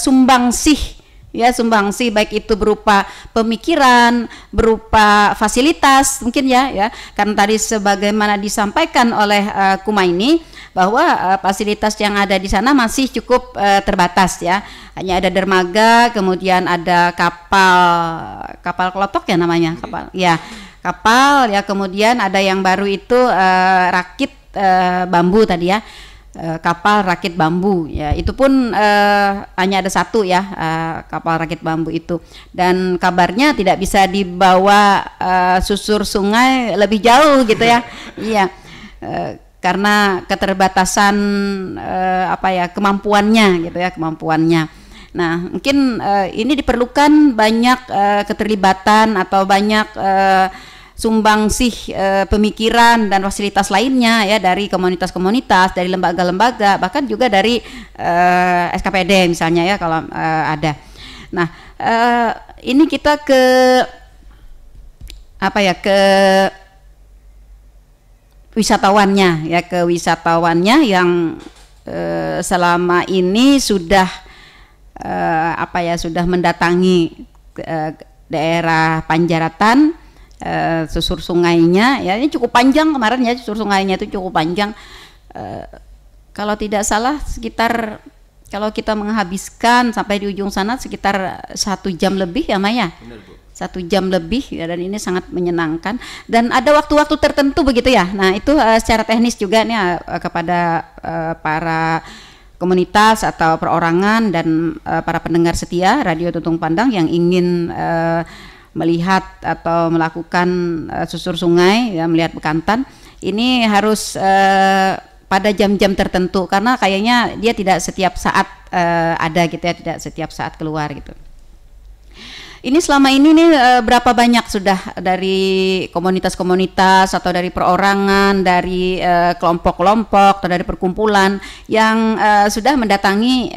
sumbangsih ya, sumbangsih baik itu berupa pemikiran, berupa fasilitas mungkin ya karena tadi sebagaimana disampaikan oleh Kumaini bahwa fasilitas yang ada di sana masih cukup terbatas ya, hanya ada dermaga, kemudian ada kapal kelotok ya namanya, kapal ya, kemudian ada yang baru itu rakit bambu tadi ya, kapal rakit bambu ya, itu pun hanya ada satu ya, kapal rakit bambu itu, dan kabarnya tidak bisa dibawa susur sungai lebih jauh gitu ya. Iya, karena keterbatasan kemampuannya gitu ya, kemampuannya. Nah mungkin ini diperlukan banyak keterlibatan atau banyak sumbangsih pemikiran dan fasilitas lainnya ya, dari komunitas-komunitas, dari lembaga-lembaga, bahkan juga dari SKPD misalnya ya kalau ada. Nah ini kita ke wisatawannya ya, ke wisatawannya yang selama ini sudah sudah mendatangi daerah Panjaratan. Susur sungainya ya, ini cukup panjang kemarin ya, susur sungainya itu cukup panjang, kalau tidak salah sekitar, kalau kita menghabiskan sampai di ujung sana sekitar 1 jam lebih ya Maya. Benar, Bu. 1 jam lebih ya, dan ini sangat menyenangkan dan ada waktu-waktu tertentu begitu ya. Nah itu secara teknis juga nih kepada para komunitas atau perorangan dan para pendengar setia Radio Tutung Pandang yang ingin melihat atau melakukan susur sungai ya, melihat bekantan, ini harus pada jam-jam tertentu karena kayaknya dia tidak setiap saat ada gitu ya, tidak setiap saat keluar gitu. Ini selama ini nih berapa banyak sudah dari komunitas-komunitas atau dari perorangan, dari kelompok-kelompok atau dari perkumpulan yang sudah mendatangi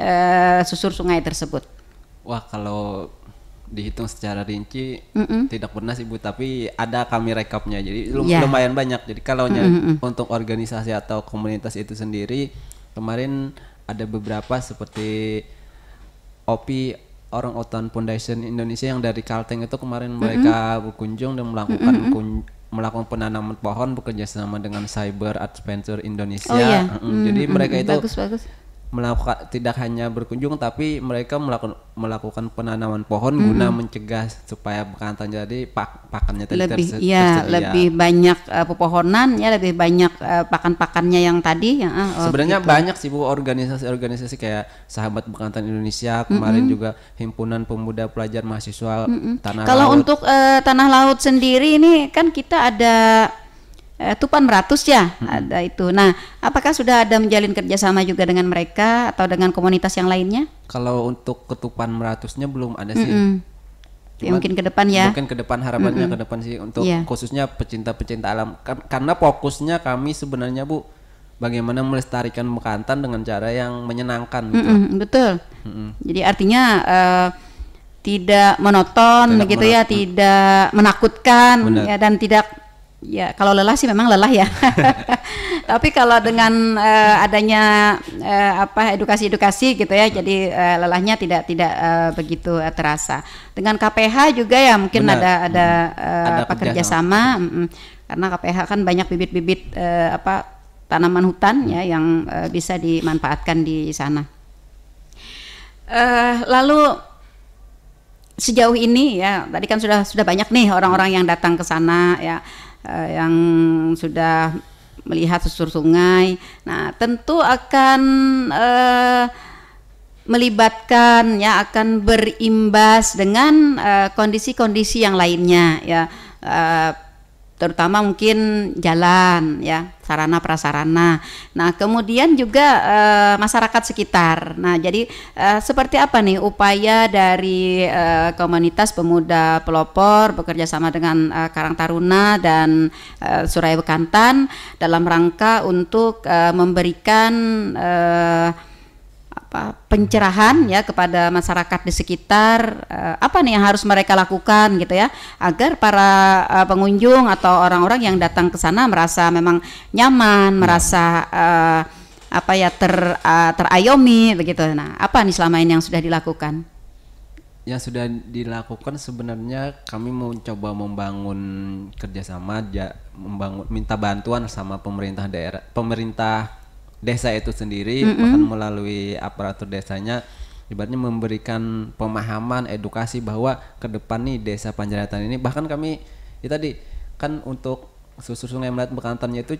susur sungai tersebut?
Wah, kalau dihitung secara rinci tidak pernah sih Bu, tapi ada kami rekapnya, jadi lumayan banyak. Jadi kalau untuk organisasi atau komunitas itu sendiri, kemarin ada beberapa seperti OPI, Orang Utan Foundation Indonesia yang dari Kalteng itu kemarin mereka berkunjung dan melakukan penanaman pohon bekerja sama dengan Cyber Adventure Indonesia. Jadi mereka itu bagus. Melakukan, tidak hanya berkunjung tapi mereka melakukan penanaman pohon guna mencegah supaya bekantan jadi pakannya
lebih tersedia. Lebih banyak pepohonan ya, lebih banyak pakan-pakannya yang tadi ya.
Sebenarnya gitu. Banyak sih Bu, organisasi kayak Sahabat Bekantan Indonesia, kemarin juga Himpunan Pemuda Pelajar Mahasiswa Tanah Laut.
Kalau untuk Tanah Laut sendiri ini kan kita ada Tupan Meratus ya, ada itu. Nah, apakah sudah ada menjalin kerjasama juga dengan mereka atau dengan komunitas yang lainnya?
Kalau untuk Ketupan Meratusnya belum ada sih.
Ya, mungkin ke depan ya.
Mungkin ke depan, harapannya ke depan sih untuk khususnya pecinta-pecinta alam. Karena fokusnya kami sebenarnya Bu, bagaimana melestarikan bekantan dengan cara yang menyenangkan gitu.
Betul. Jadi artinya tidak monoton begitu ya, tidak menakutkan ya, dan tidak. Ya kalau lelah sih memang lelah ya. Tapi kalau dengan adanya edukasi gitu ya, jadi lelahnya tidak begitu terasa. Dengan KPH juga ya mungkin ada kerjasama, karena KPH kan banyak bibit-bibit tanaman hutan ya yang bisa dimanfaatkan di sana. Lalu sejauh ini ya tadi kan sudah banyak nih orang-orang yang datang ke sana ya, yang sudah melihat susur sungai. Nah tentu akan melibatkan ya, akan berimbas dengan kondisi-kondisi yang lainnya ya, terutama mungkin jalan ya, sarana prasarana. Nah, kemudian juga masyarakat sekitar. Nah, jadi seperti apa nih upaya dari komunitas pemuda pelopor bekerja sama dengan Karang Taruna dan Suraya Bekantan dalam rangka untuk memberikan pencerahan ya kepada masyarakat di sekitar, apa nih yang harus mereka lakukan gitu ya, agar para pengunjung atau orang-orang yang datang ke sana merasa memang nyaman, merasa terayomi begitu. Nah, apa nih selama ini yang sudah dilakukan?
Yang sudah dilakukan sebenarnya kami mau coba membangun kerjasama, minta bantuan sama pemerintah daerah, pemerintah desa itu sendiri, bahkan melalui aparatur desanya, ibaratnya memberikan pemahaman, edukasi bahwa ke depan nih desa Panjaitan ini, bahkan kami tadi kan untuk susur Sungai Melaut Bekantannya itu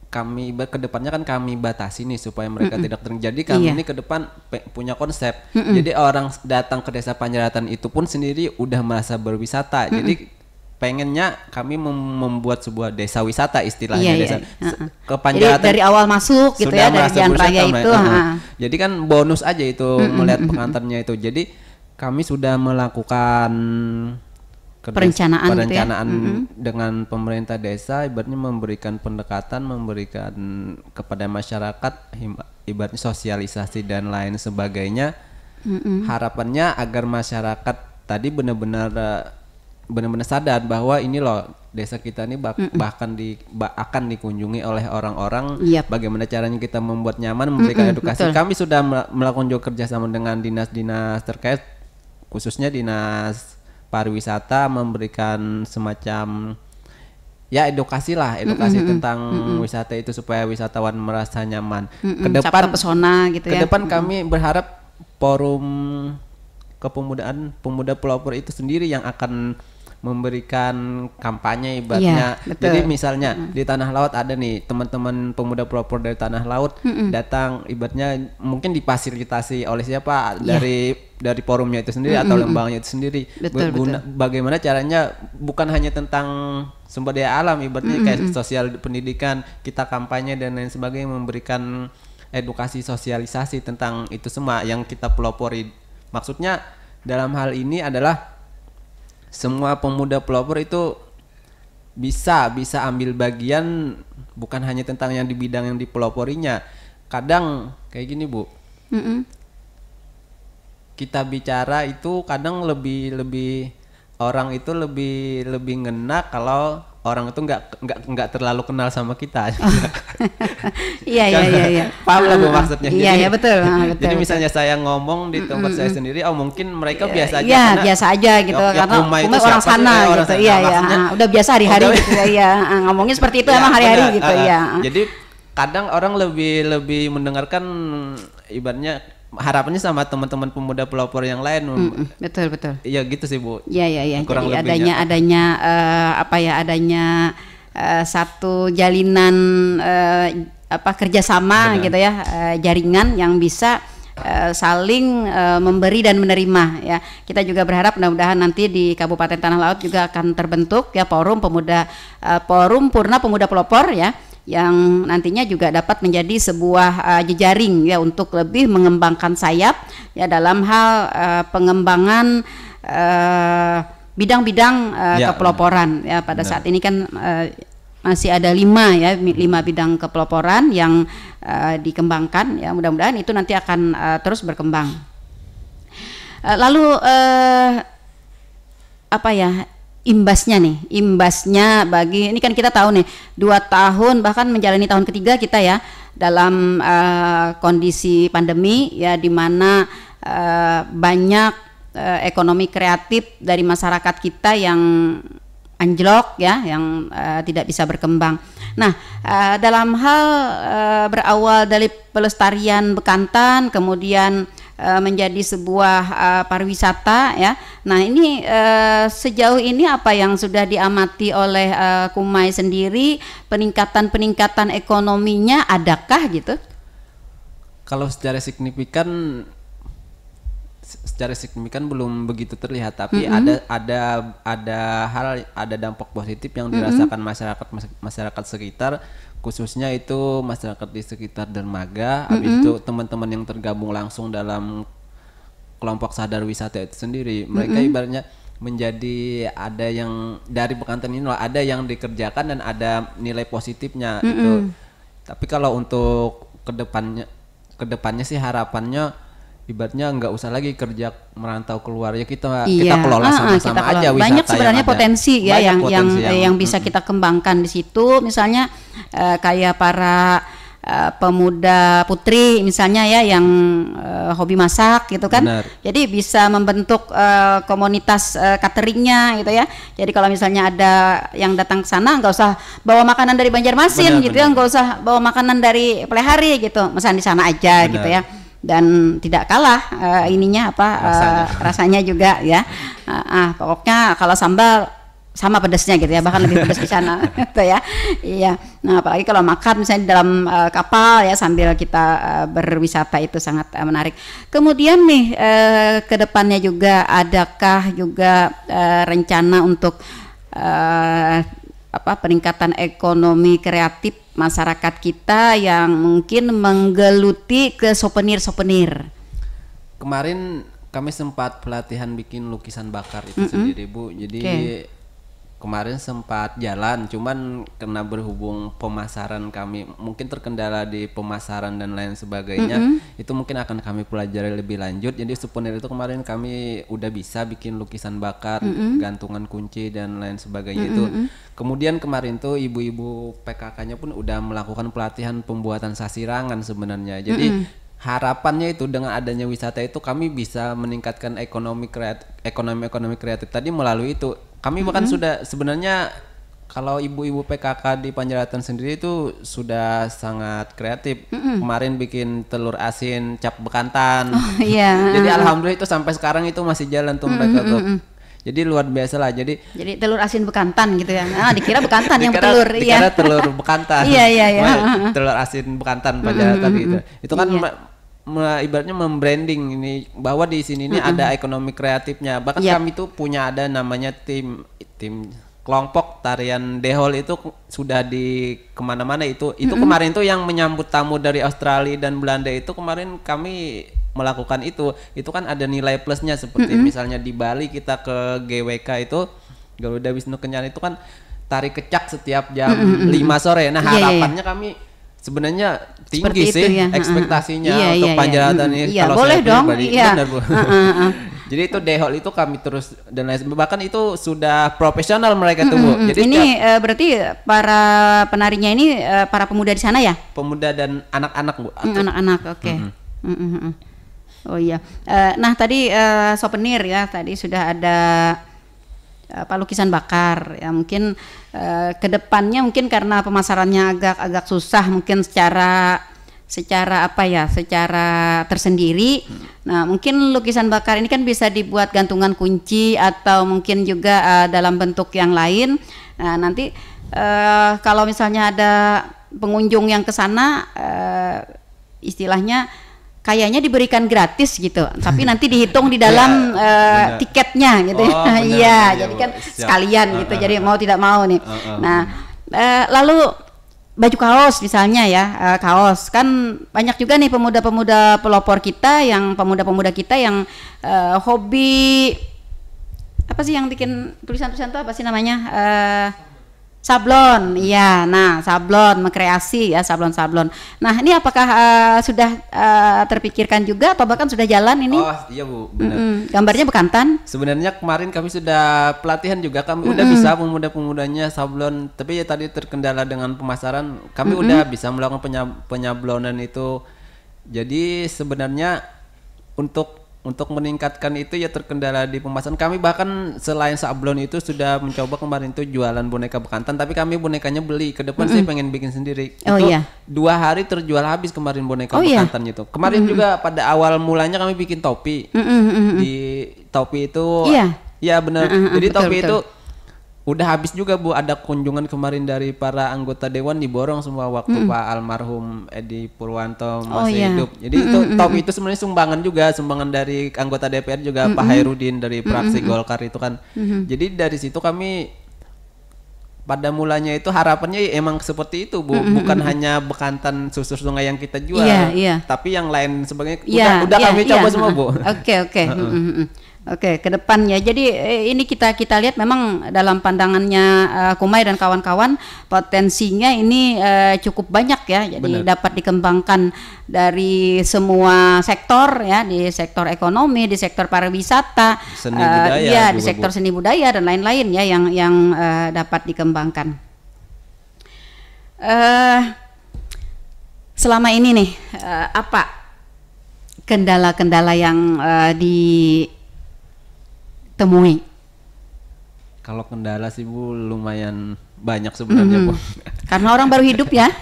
kami ke depannya kan kami batasi nih supaya mereka tidak terjadi. Kami ini ke depan punya konsep. Jadi orang datang ke desa Panjaitan itu pun sendiri udah merasa berwisata. Jadi pengennya kami membuat sebuah desa wisata istilahnya, desa ke Panjaitan.
Jadi dari awal masuk gitu ya, dari jalan raya itu.
Jadi kan bonus aja itu melihat Bekantannya itu. Jadi kami sudah melakukan perencanaan gitu ya? Dengan pemerintah desa, ibaratnya memberikan pendekatan, memberikan kepada masyarakat, ibaratnya sosialisasi dan lain sebagainya. Harapannya agar masyarakat tadi benar-benar sadar bahwa ini loh desa kita ini bahkan akan dikunjungi oleh orang-orang. Bagaimana caranya kita membuat nyaman, memberikan edukasi. Kami sudah melakukan juga kerjasama dengan dinas-dinas terkait, khususnya dinas pariwisata, memberikan semacam ya edukasi tentang wisata itu supaya wisatawan merasa nyaman. Ke depan
pesona gitu ya.
Ke depan kami berharap forum kepemudaan pemuda pelopor itu sendiri yang akan memberikan kampanye ibaratnya. Jadi misalnya di Tanah Laut ada nih teman-teman pemuda pelopor dari Tanah Laut datang, ibaratnya mungkin difasilitasi oleh siapa, dari forumnya itu sendiri atau lembaganya itu sendiri. Bagaimana caranya, bukan hanya tentang sumber daya alam, ibaratnya kayak sosial pendidikan, kita kampanye dan lain sebagainya, memberikan edukasi sosialisasi tentang itu semua yang kita pelopori. Maksudnya dalam hal ini adalah semua pemuda pelopor itu bisa ambil bagian, bukan hanya tentang yang di bidang yang dipeloporinya. Kadang kayak gini Bu, kita bicara itu kadang lebih orang itu lebih ngena kalau orang itu nggak terlalu kenal sama kita.
Iya.
Paham lah Bu maksudnya.
Iya, betul.
Jadi misalnya saya ngomong di tempat saya sendiri, mungkin mereka biasa aja.
Iya, biasa aja gitu. Karena Kumai orang sana gitu. Iya. Udah biasa hari-hari gitu ya. Iya, ngomongnya seperti itu emang hari-hari gitu ya.
Jadi kadang orang lebih mendengarkan, ibaratnya harapannya sama teman-teman pemuda pelopor yang lain.
Betul.
Iya gitu sih Bu.
Iya. Jadi adanya satu jalinan kerjasama gitu ya, jaringan yang bisa saling memberi dan menerima ya. Kita juga berharap mudah-mudahan nanti di Kabupaten Tanah Laut juga akan terbentuk ya forum Purna Pemuda Pelopor ya, yang nantinya juga dapat menjadi sebuah jejaring ya untuk lebih mengembangkan sayap ya dalam hal pengembangan bidang-bidang kepeloporan ya. Pada saat ini kan masih ada 5 bidang kepeloporan yang dikembangkan ya, mudah-mudahan itu nanti akan terus berkembang. Lalu imbasnya bagi ini kan kita tahu nih 2 tahun bahkan menjalani tahun ketiga kita ya dalam kondisi pandemi ya, di mana banyak ekonomi kreatif dari masyarakat kita yang anjlok ya, yang tidak bisa berkembang. Nah, dalam hal berawal dari pelestarian Bekantan kemudian menjadi sebuah pariwisata ya. Nah, ini sejauh ini apa yang sudah diamati oleh Kumai sendiri, peningkatan ekonominya adakah gitu?
Kalau secara signifikan secara signifikan belum begitu terlihat, tapi ada dampak positif yang dirasakan masyarakat sekitar, khususnya itu masyarakat di sekitar dermaga. Habis itu teman-teman yang tergabung langsung dalam kelompok sadar wisata itu sendiri, mereka ibaratnya menjadi ada yang dari bekantan ini ada yang dikerjakan dan ada nilai positifnya itu. Tapi kalau untuk kedepannya sih harapannya ibaratnya nggak usah lagi kerja merantau keluar, ya kita kelola sama-sama aja wisata.
Banyak sebenarnya potensi ya yang bisa kita kembangkan di situ, misalnya kayak para pemuda putri misalnya ya yang hobi masak gitu kan. Benar. Jadi bisa membentuk komunitas cateringnya gitu ya. Jadi kalau misalnya ada yang datang ke sana nggak usah bawa makanan dari Banjarmasin gitu ya, nggak usah bawa makanan dari Plehari gitu, pesan di sana aja gitu ya. Dan tidak kalah rasanya juga ya. Pokoknya kalau sambal sama pedasnya gitu ya, bahkan lebih pedas di sana gitu ya. Iya. Nah, apalagi kalau makan misalnya di dalam kapal ya sambil kita berwisata, itu sangat menarik. Kemudian nih ke depannya juga adakah juga rencana untuk peningkatan ekonomi kreatif masyarakat kita yang mungkin menggeluti ke souvenir.
Kemarin kami sempat pelatihan bikin lukisan bakar itu sendiri, Bu. Jadi kemarin sempat jalan, cuman karena berhubung pemasaran kami mungkin terkendala di pemasaran dan lain sebagainya, itu mungkin akan kami pelajari lebih lanjut. Jadi souvenir itu kemarin kami udah bisa bikin lukisan bakar, gantungan kunci dan lain sebagainya itu. Kemudian kemarin tuh ibu-ibu PKK-nya pun udah melakukan pelatihan pembuatan sasirangan sebenarnya. Jadi harapannya itu dengan adanya wisata itu kami bisa meningkatkan ekonomi kreatif tadi melalui itu. Kami bahkan sudah sebenarnya kalau ibu-ibu PKK di Panjaraatan sendiri itu sudah sangat kreatif. Kemarin bikin telur asin cap bekantan. Jadi alhamdulillah itu sampai sekarang itu masih jalan tuh mereka tuh. Jadi luar biasa lah. Jadi
telur asin bekantan gitu ya. Dikira bekantan yang telur.
Dikira telur bekantan.
Iya.
Telur asin bekantan Panjaraatan gitu. Itu kan ibaratnya membranding ini bahwa di sini ini ada ekonomi kreatifnya. Bahkan kami tuh punya ada namanya tim kelompok tarian dehol itu sudah di kemana-mana itu kemarin tuh yang menyambut tamu dari Australia dan Belanda itu kemarin kami melakukan itu kan ada nilai plusnya seperti misalnya di Bali kita ke GWK itu Garuda Wisnu Kencana itu kan tari kecak setiap jam 5 sore. Nah harapannya kami sebenarnya tinggi sih ekspektasinya untuk Panjaraatan ini.
Kalau boleh saya dong.
Benar, Bu. Jadi itu dehol itu kami terus dan lain bahkan itu sudah profesional mereka tuh, Bu. Jadi
ini berarti para penarinya ini para pemuda di sana ya?
Pemuda dan anak-anak, Bu.
Anak-anak, oke. Oh iya. Nah tadi souvenir ya, tadi sudah ada lukisan bakar ya, mungkin kedepannya mungkin karena pemasarannya agak susah mungkin secara tersendiri. Nah mungkin lukisan bakar ini kan bisa dibuat gantungan kunci atau mungkin juga dalam bentuk yang lain. Nah nanti kalau misalnya ada pengunjung yang ke sana istilahnya kayaknya diberikan gratis gitu, tapi nanti dihitung di dalam tiketnya gitu. Iya, jadi kan sekalian gitu. Jadi mau tidak mau nih. Nah, lalu baju kaos misalnya ya, kaos kan banyak juga nih pemuda-pemuda pelopor kita yang hobi apa sih yang bikin tulisan-tulisan itu apa sih namanya? Sablon, iya. Nah, sablon, mengkreasi ya sablon-sablon. Nah, ini apakah sudah terpikirkan juga atau bahkan sudah jalan ini?
Oh, iya Bu, benar.
Gambarnya bekantan?
Sebenarnya kemarin kami sudah pelatihan juga, kami udah bisa pemuda-pemudanya sablon, tapi ya tadi terkendala dengan pemasaran. Kami udah bisa melakukan penyablonan itu. Jadi sebenarnya untuk meningkatkan itu ya terkendala di pemasaran. Kami bahkan selain sablon itu sudah mencoba kemarin itu jualan boneka bekantan, tapi kami bonekanya beli. Ke depan saya pengen bikin sendiri.
Oh,
itu
iya.
2 hari terjual habis kemarin boneka bekantan itu. Kemarin juga pada awal mulanya kami bikin topi. Di topi itu iya benar. Jadi betul, topi itu Udah habis juga Bu, ada kunjungan kemarin dari para anggota dewan diborong semua waktu Pak almarhum Edi Purwanto masih hidup. Jadi itu itu sebenarnya sumbangan dari anggota DPR juga Pak Hairudin dari fraksi Golkar itu kan. Jadi dari situ kami pada mulanya itu harapannya emang seperti itu Bu, bukan hanya bekantan susur sungai yang kita jual, tapi yang lain sebagainya udah kami coba semua Bu.
Oke. Oke, ke depannya. Jadi ini kita lihat memang dalam pandangannya Kumai dan kawan-kawan potensinya ini cukup banyak ya. Jadi dapat dikembangkan dari semua sektor ya, di sektor ekonomi, di sektor pariwisata,
seni budaya,
di sektor seni budaya dan lain-lain ya yang dapat dikembangkan. Selama ini nih apa kendala-kendala yang temui?
Kalau kendala sih Bu lumayan banyak sebenarnya Bu.
Karena orang baru hidup ya.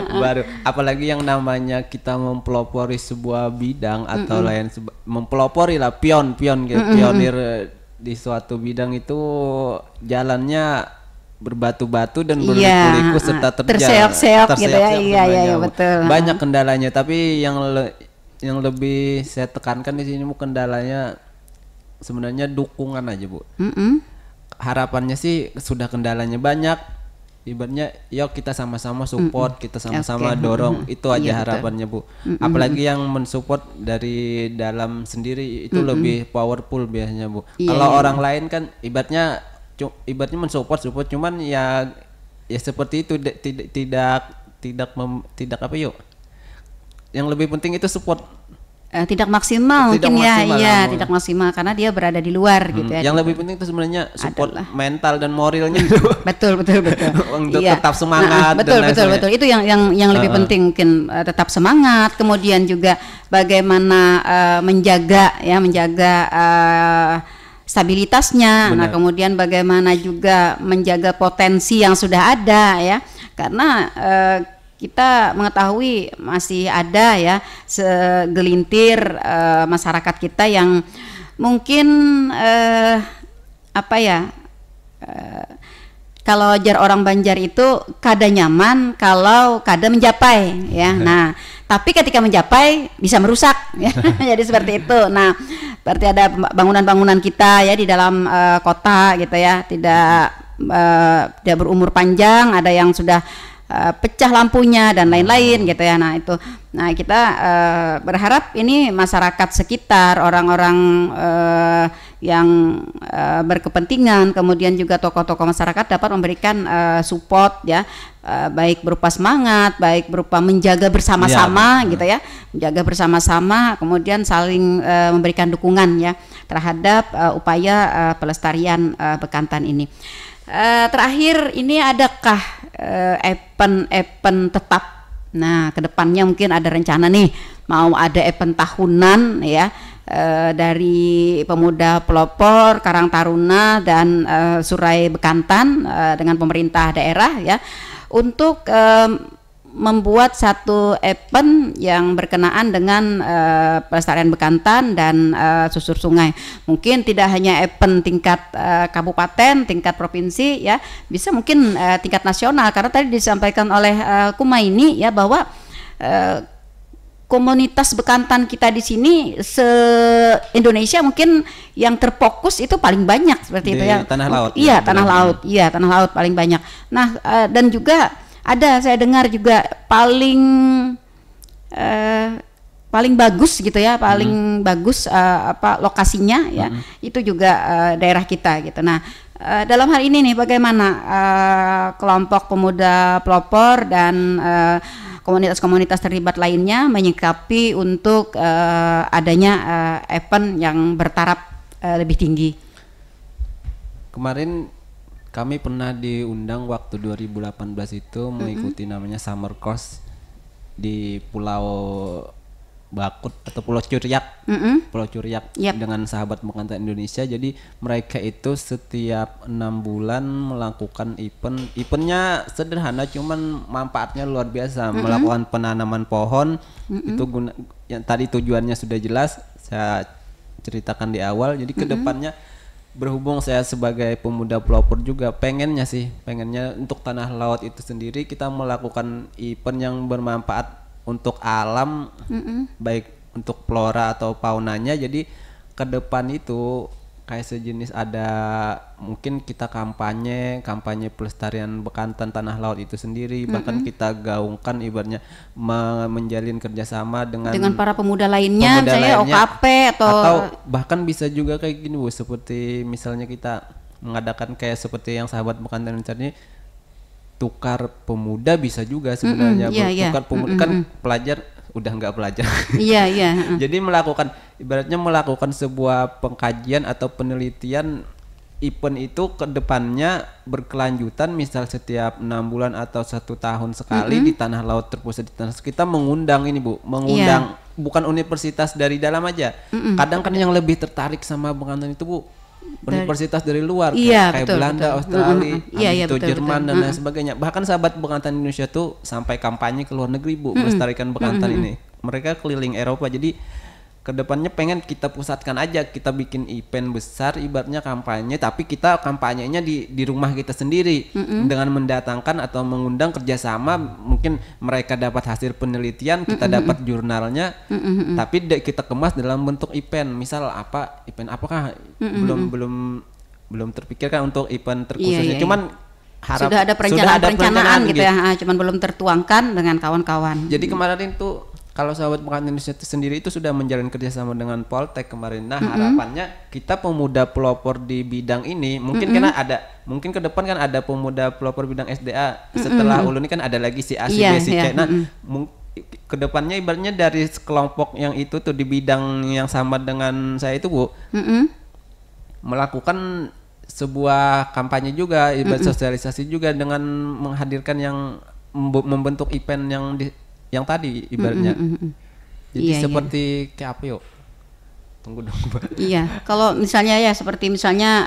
baru apalagi yang namanya kita mempelopori sebuah bidang atau lain mempelopori lah pionir di suatu bidang itu jalannya berbatu-batu dan berliku-liku serta
terseok-seok gitu ya. Iya betul.
Banyak kendalanya, tapi yang lebih saya tekankan di sini Bu, kendalanya sebenarnya dukungan aja Bu. Harapannya sih sudah kendalanya banyak, ibaratnya yuk kita sama-sama support, kita sama-sama dorong, itu aja harapannya Bu. Apalagi yang mensupport dari dalam sendiri itu lebih powerful biasanya Bu. Kalau orang lain kan ibaratnya mensupport cuman ya seperti itu, tidak apa yuk. Yang lebih penting itu support.
Tidak maksimal mungkin ya, tidak maksimal karena dia berada di luar gitu ya.
Yang lebih penting itu sebenarnya support mental dan moralnya.
betul.
Untuk tetap semangat.
Betul. Itu yang lebih penting mungkin tetap semangat. Kemudian juga bagaimana menjaga stabilitasnya. Nah, kemudian bagaimana juga menjaga potensi yang sudah ada ya. Karena kita mengetahui masih ada ya segelintir masyarakat kita yang mungkin kalau jar orang Banjar itu kada nyaman kalau kada mencapai ya. Nah, tapi ketika mencapai bisa merusak ya. Jadi seperti itu. Nah, berarti ada bangunan-bangunan kita ya di dalam kota gitu ya, tidak berumur panjang, ada yang sudah pecah lampunya dan lain-lain gitu ya. Nah itu, kita berharap ini masyarakat sekitar, orang-orang yang berkepentingan, kemudian juga tokoh-tokoh masyarakat dapat memberikan support ya, baik berupa semangat, baik berupa menjaga bersama-sama gitu ya, menjaga bersama-sama, kemudian saling memberikan dukungan ya terhadap upaya pelestarian bekantan ini. Terakhir ini adakah event tetap? Nah, kedepannya mungkin ada rencana nih mau ada event tahunan ya dari Pemuda Pelopor, Karang Taruna dan Surai Bekantan dengan pemerintah daerah ya untuk membuat satu event yang berkenaan dengan pelestarian bekantan dan susur sungai. Mungkin tidak hanya event tingkat kabupaten, tingkat provinsi ya, bisa mungkin tingkat nasional, karena tadi disampaikan oleh Kumaini ya bahwa komunitas bekantan kita di sini se-Indonesia mungkin yang terfokus itu paling banyak seperti itu ya.
Tanah laut.
Iya, tanah laut. Iya, tanah laut paling banyak. Nah, dan juga ada saya dengar juga paling bagus gitu ya, paling bagus lokasinya ya, itu juga daerah kita gitu. Nah, dalam hal ini nih bagaimana kelompok Pemuda Pelopor dan komunitas-komunitas terlibat lainnya menyikapi untuk adanya event yang bertaraf lebih tinggi?
Kemarin kami pernah diundang waktu 2018 itu mengikuti namanya Summer Course di Pulau Bakut atau Pulau Curiak, Pulau Curiak dengan sahabat bekantan Indonesia. Jadi mereka itu setiap 6 bulan melakukan eventnya sederhana, cuman manfaatnya luar biasa. Melakukan penanaman pohon itu yang tadi tujuannya sudah jelas saya ceritakan di awal. Jadi kedepannya berhubung saya sebagai pemuda pelopor juga pengennya untuk tanah laut itu sendiri kita melakukan event yang bermanfaat untuk alam, baik untuk flora atau faunanya. Jadi ke depan itu kayak sejenis ada mungkin kita kampanye pelestarian bekantan tanah laut itu sendiri, bahkan kita gaungkan ibaratnya menjalin kerjasama dengan
para pemuda lainnya, misalnya OKP
atau bahkan bisa juga kayak gini Bu, seperti misalnya kita mengadakan kayak seperti yang sahabat bekantan ini, tukar pemuda bisa juga sebenarnya. Tukar pemuda kan pelajar udah nggak pelajar. Jadi ibaratnya melakukan sebuah pengkajian atau penelitian event itu ke depannya berkelanjutan, misal setiap 6 bulan atau 1 tahun sekali di tanah laut terpusat di tanah. Kita mengundang ini Bu, bukan universitas dari dalam aja. Kadang kan yang lebih tertarik sama bekantan itu Bu, universitas dari luar, kayak Belanda, Australia, Jerman dan lain sebagainya. Bahkan sahabat bekantan Indonesia tuh sampai kampanye ke luar negeri Bu, melestarikan bekantan ini. Mereka keliling Eropa. Jadi kedepannya pengen kita pusatkan aja, kita bikin event besar, ibaratnya kampanye, tapi kita kampanyenya di rumah kita sendiri dengan mendatangkan atau mengundang kerjasama. Mungkin mereka dapat hasil penelitian, kita dapat jurnalnya, tapi kita kemas dalam bentuk event. Misal event apakah belum terpikirkan untuk event terkhususnya. Cuman
sudah ada perencanaan gitu ya, cuman belum tertuangkan dengan kawan-kawan.
Jadi kemarin tuh kalau sahabat bekantan Indonesia sendiri itu sudah menjalin kerjasama dengan Poltek kemarin. Nah harapannya kita pemuda pelopor di bidang ini mungkin mungkin ke depan kan ada pemuda pelopor bidang SDA. Setelah Ulun ini kan ada lagi si A, si B, si C. Nah ke depannya ibaratnya dari kelompok yang itu tuh di bidang yang sama dengan saya itu Bu, melakukan sebuah kampanye juga, ibarat sosialisasi juga dengan menghadirkan yang membentuk event yang tadi ibaratnya. Jadi seperti kayak apa yuk? Tunggu dong Mbak.
Kalau misalnya seperti misalnya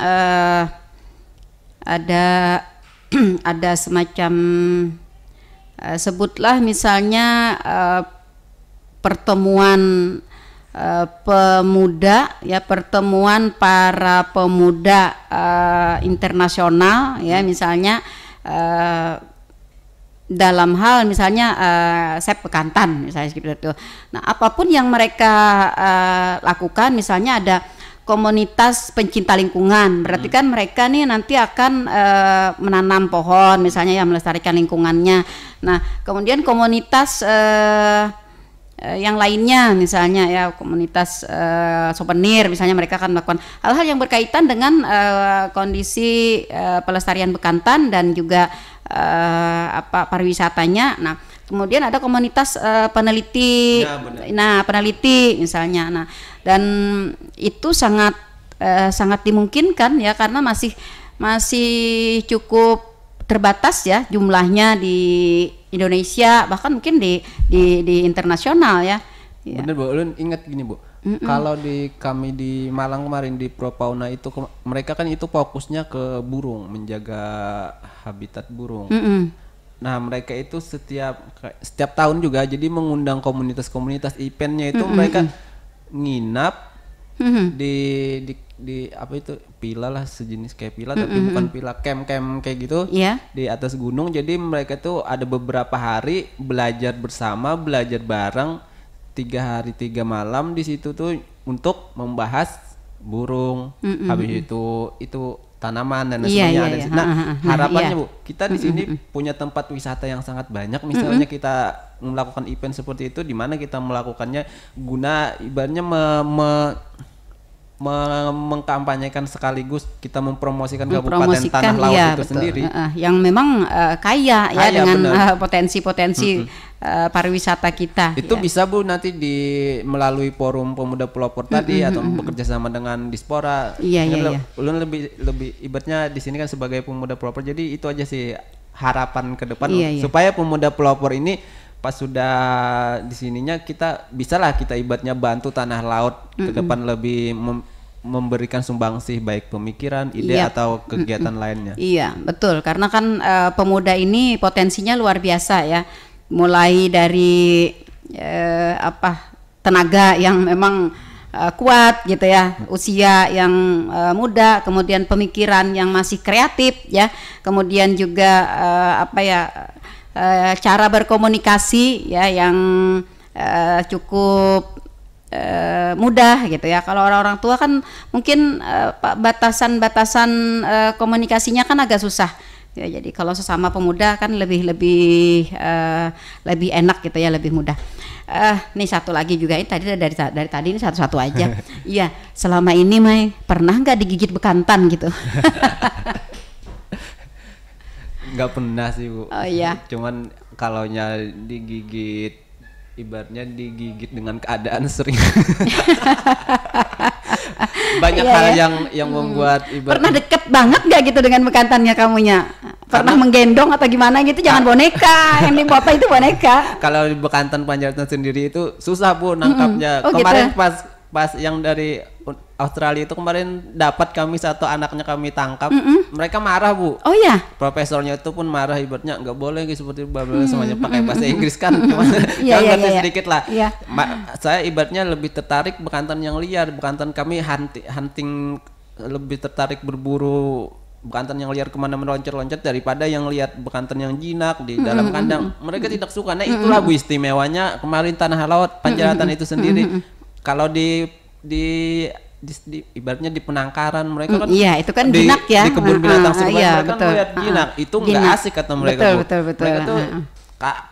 ada semacam sebutlah misalnya pertemuan pemuda pertemuan para pemuda internasional misalnya dalam hal misalnya SEP bekantan misalnya seperti itu. Nah, apapun yang mereka lakukan, misalnya ada komunitas pencinta lingkungan, berarti kan mereka nih nanti akan menanam pohon misalnya melestarikan lingkungannya. Nah, kemudian komunitas yang lainnya misalnya komunitas souvenir misalnya, mereka akan melakukan hal-hal yang berkaitan dengan kondisi pelestarian bekantan dan juga pariwisatanya. Nah, kemudian ada komunitas peneliti, peneliti misalnya. Nah, dan itu sangat dimungkinkan karena masih cukup terbatas jumlahnya di Indonesia, bahkan mungkin di internasional
Bener Bu, Ulun ingat gini Bu. Kalau kami di Malang kemarin di Profauna itu mereka kan itu fokusnya ke burung, menjaga habitat burung. Nah mereka itu setiap tahun juga jadi mengundang komunitas eventnya itu mereka nginap di apa itu villa lah, sejenis kayak villa tapi bukan villa, camp kayak gitu di atas gunung. Jadi mereka tuh ada beberapa hari belajar bersama, belajar bareng 3 hari 3 malam di situ tuh untuk membahas burung, habis itu tanaman dan sebagainya ada di sini. Nah, harapannya Bu, kita di sini punya tempat wisata yang sangat banyak. Misalnya kita melakukan event seperti itu, di mana kita melakukannya guna ibaratnya mengkampanyekan sekaligus kita mempromosikan Kabupaten Tanah Laut itu betul. Sendiri
yang memang kaya dengan potensi-potensi pariwisata kita.
Itu bisa Bu nanti melalui forum pemuda pelopor tadi atau bekerja sama dengan Dispora. Ulun lebih ibaratnya di sini kan sebagai pemuda pelopor, jadi itu aja sih harapan ke depan supaya pemuda pelopor ini pas sudah di sininya kita bisalah kita ibaratnya bantu tanah laut ke depan lebih memberikan sumbangsih baik pemikiran, ide atau kegiatan lainnya.
Iya, betul. Karena kan pemuda ini potensinya luar biasa mulai dari tenaga yang memang kuat gitu ya, usia yang muda, kemudian pemikiran yang masih kreatif ya, kemudian juga cara berkomunikasi ya yang cukup mudah gitu ya. Kalau orang-orang tua kan mungkin batasan-batasan komunikasinya kan agak susah. Ya, jadi kalau sesama pemuda kan lebih enak gitu ya, lebih mudah. Nih satu lagi juga, ini dari tadi ini satu-satu aja. Iya, selama ini Mai pernah nggak digigit bekantan gitu?
Nggak pernah sih Bu.
Oh iya.
Cuman kalaunya digigit, ibaratnya digigit dengan keadaan sering. Banyak hal yang membuat ibarat.
Pernah deket banget nggak gitu dengan bekantannya kamunya? Pernah menggendong atau gimana gitu? Jangan boneka, yang dipoto itu boneka.
Kalau di bekantan Panjaitan sendiri itu susah Bu nangkapnya. Kemarin gitu? pas yang dari Australia itu kemarin dapat kami satu anaknya kami tangkap, mereka marah Bu.
Oh ya.
Profesornya itu pun marah, ibaratnya nggak boleh gitu seperti semuanya pakai bahasa Inggris kan, cuma ngerti sedikit lah. Iya. Saya ibaratnya lebih tertarik bekantan yang liar, bekantan kami hunting lebih tertarik berburu bekantan yang liar kemana meloncat-loncat daripada yang lihat bekantan yang jinak di dalam kandang. Mereka tidak suka. Nah itulah Bu istimewanya kemarin Tanah Laut Panjaitan itu sendiri. Kalau di ibaratnya di penangkaran mereka kan
itu kan jinak ya,
di kebun binatang mereka
betul.
kan melihat jinak itu nggak asik kata mereka.
Betul.
Mereka tuh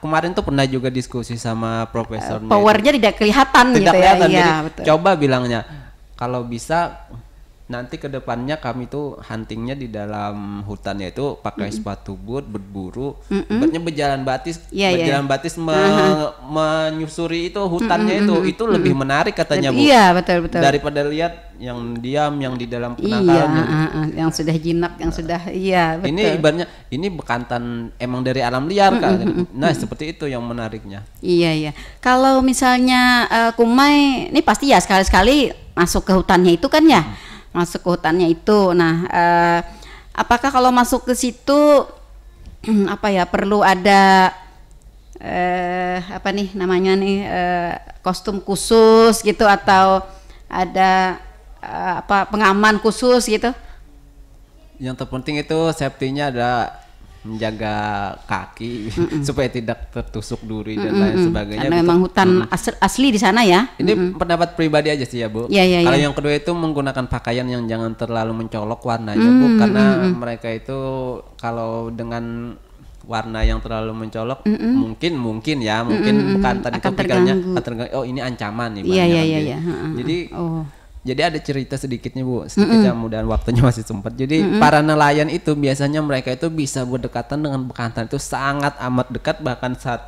kemarin tuh pernah juga diskusi sama profesornya,
powernya tidak kelihatan gitu ya.
Jadi coba bilangnya kalau bisa nanti kedepannya kami tuh huntingnya di dalam hutannya itu pakai sepatu boot berburu, ibaratnya berjalan batis, batis menyusuri itu hutannya itu lebih menarik katanya Bu.
Iya betul.
Daripada lihat yang diam yang di dalam penangkaran
yang sudah jinak, yang sudah betul.
Ini ibaratnya ini bekantan emang dari alam liar kan. Nah seperti itu yang menariknya.
Iya. Kalau misalnya Kumai ini pasti ya sekali-sekali masuk ke hutannya itu kan ya. Masuk ke hutannya itu. Nah, apakah kalau masuk ke situ perlu ada kostum khusus gitu atau ada pengaman khusus gitu?
Yang terpenting itu safety-nya ada menjaga kaki supaya tidak tertusuk duri dan lain sebagainya.
Karena memang hutan asli di sana ya.
Ini pendapat pribadi aja sih ya Bu. Kalau yang kedua itu menggunakan pakaian yang jangan terlalu mencolok warnanya Bu, karena mereka itu kalau dengan warna yang terlalu mencolok mungkin bekantan itu pikirannya oh ini ancaman nih.
Iya.
Jadi ada cerita sedikitnya Bu, sedikitnya mudahan waktunya masih sempat. Jadi para nelayan itu biasanya mereka itu bisa berdekatan dengan bekantan itu sangat amat dekat, bahkan 1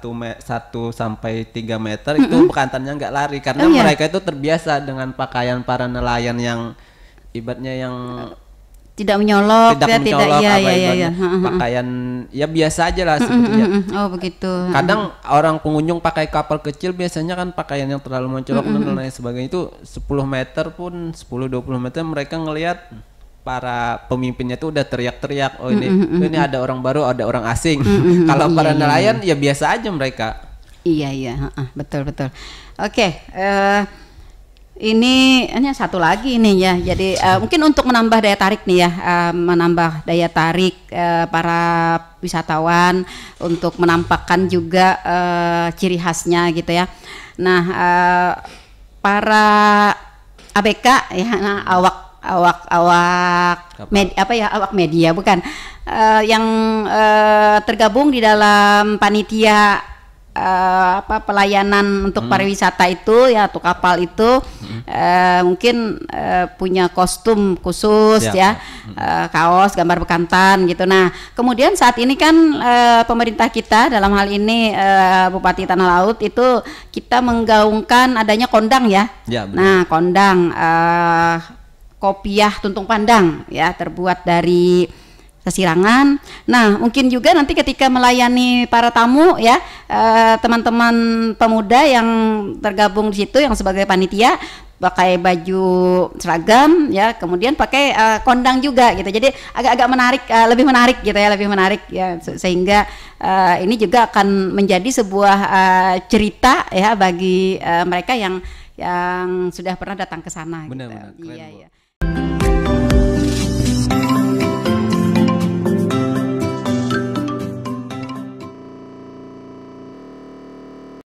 sampai 3 meter itu bekantannya nggak lari karena mereka itu terbiasa dengan pakaian para nelayan yang ibaratnya yang
tidak menyolok,
pakaian ya biasa aja lah sepertinya.
Oh begitu.
Kadang orang pengunjung pakai kapal kecil biasanya kan pakaian yang terlalu mencolok dan lain sebagainya itu 10 meter pun 10-20 meter mereka ngelihat para pemimpinnya tuh udah teriak-teriak, oh ini ada orang baru, ada orang asing. Kalau para nelayan ya biasa aja mereka.
Iya, betul. Oke. Ini satu lagi nih ya. Jadi mungkin untuk menambah daya tarik nih ya, menambah daya tarik para wisatawan untuk menampakkan juga ciri khasnya gitu ya. Nah, para ABK ya, awak media bukan yang tergabung di dalam panitia pelayanan untuk pariwisata itu ya, atau kapal itu mungkin punya kostum khusus kaos gambar bekantan gitu. Nah kemudian saat ini kan pemerintah kita dalam hal ini Bupati Tanah Laut itu kita menggaungkan adanya kondang ya. Nah kondang kopiah tuntung pandang ya, terbuat dari sesirangan. Nah, mungkin juga nanti ketika melayani para tamu ya, teman-teman pemuda yang tergabung di situ yang sebagai panitia pakai baju seragam ya, kemudian pakai kondang juga gitu. Jadi agak-agak menarik, lebih menarik ya, sehingga ini juga akan menjadi sebuah cerita ya bagi mereka yang yang sudah pernah datang ke sana.
Benar-benar
gitu.
keren,
Iya,
Bu.
iya.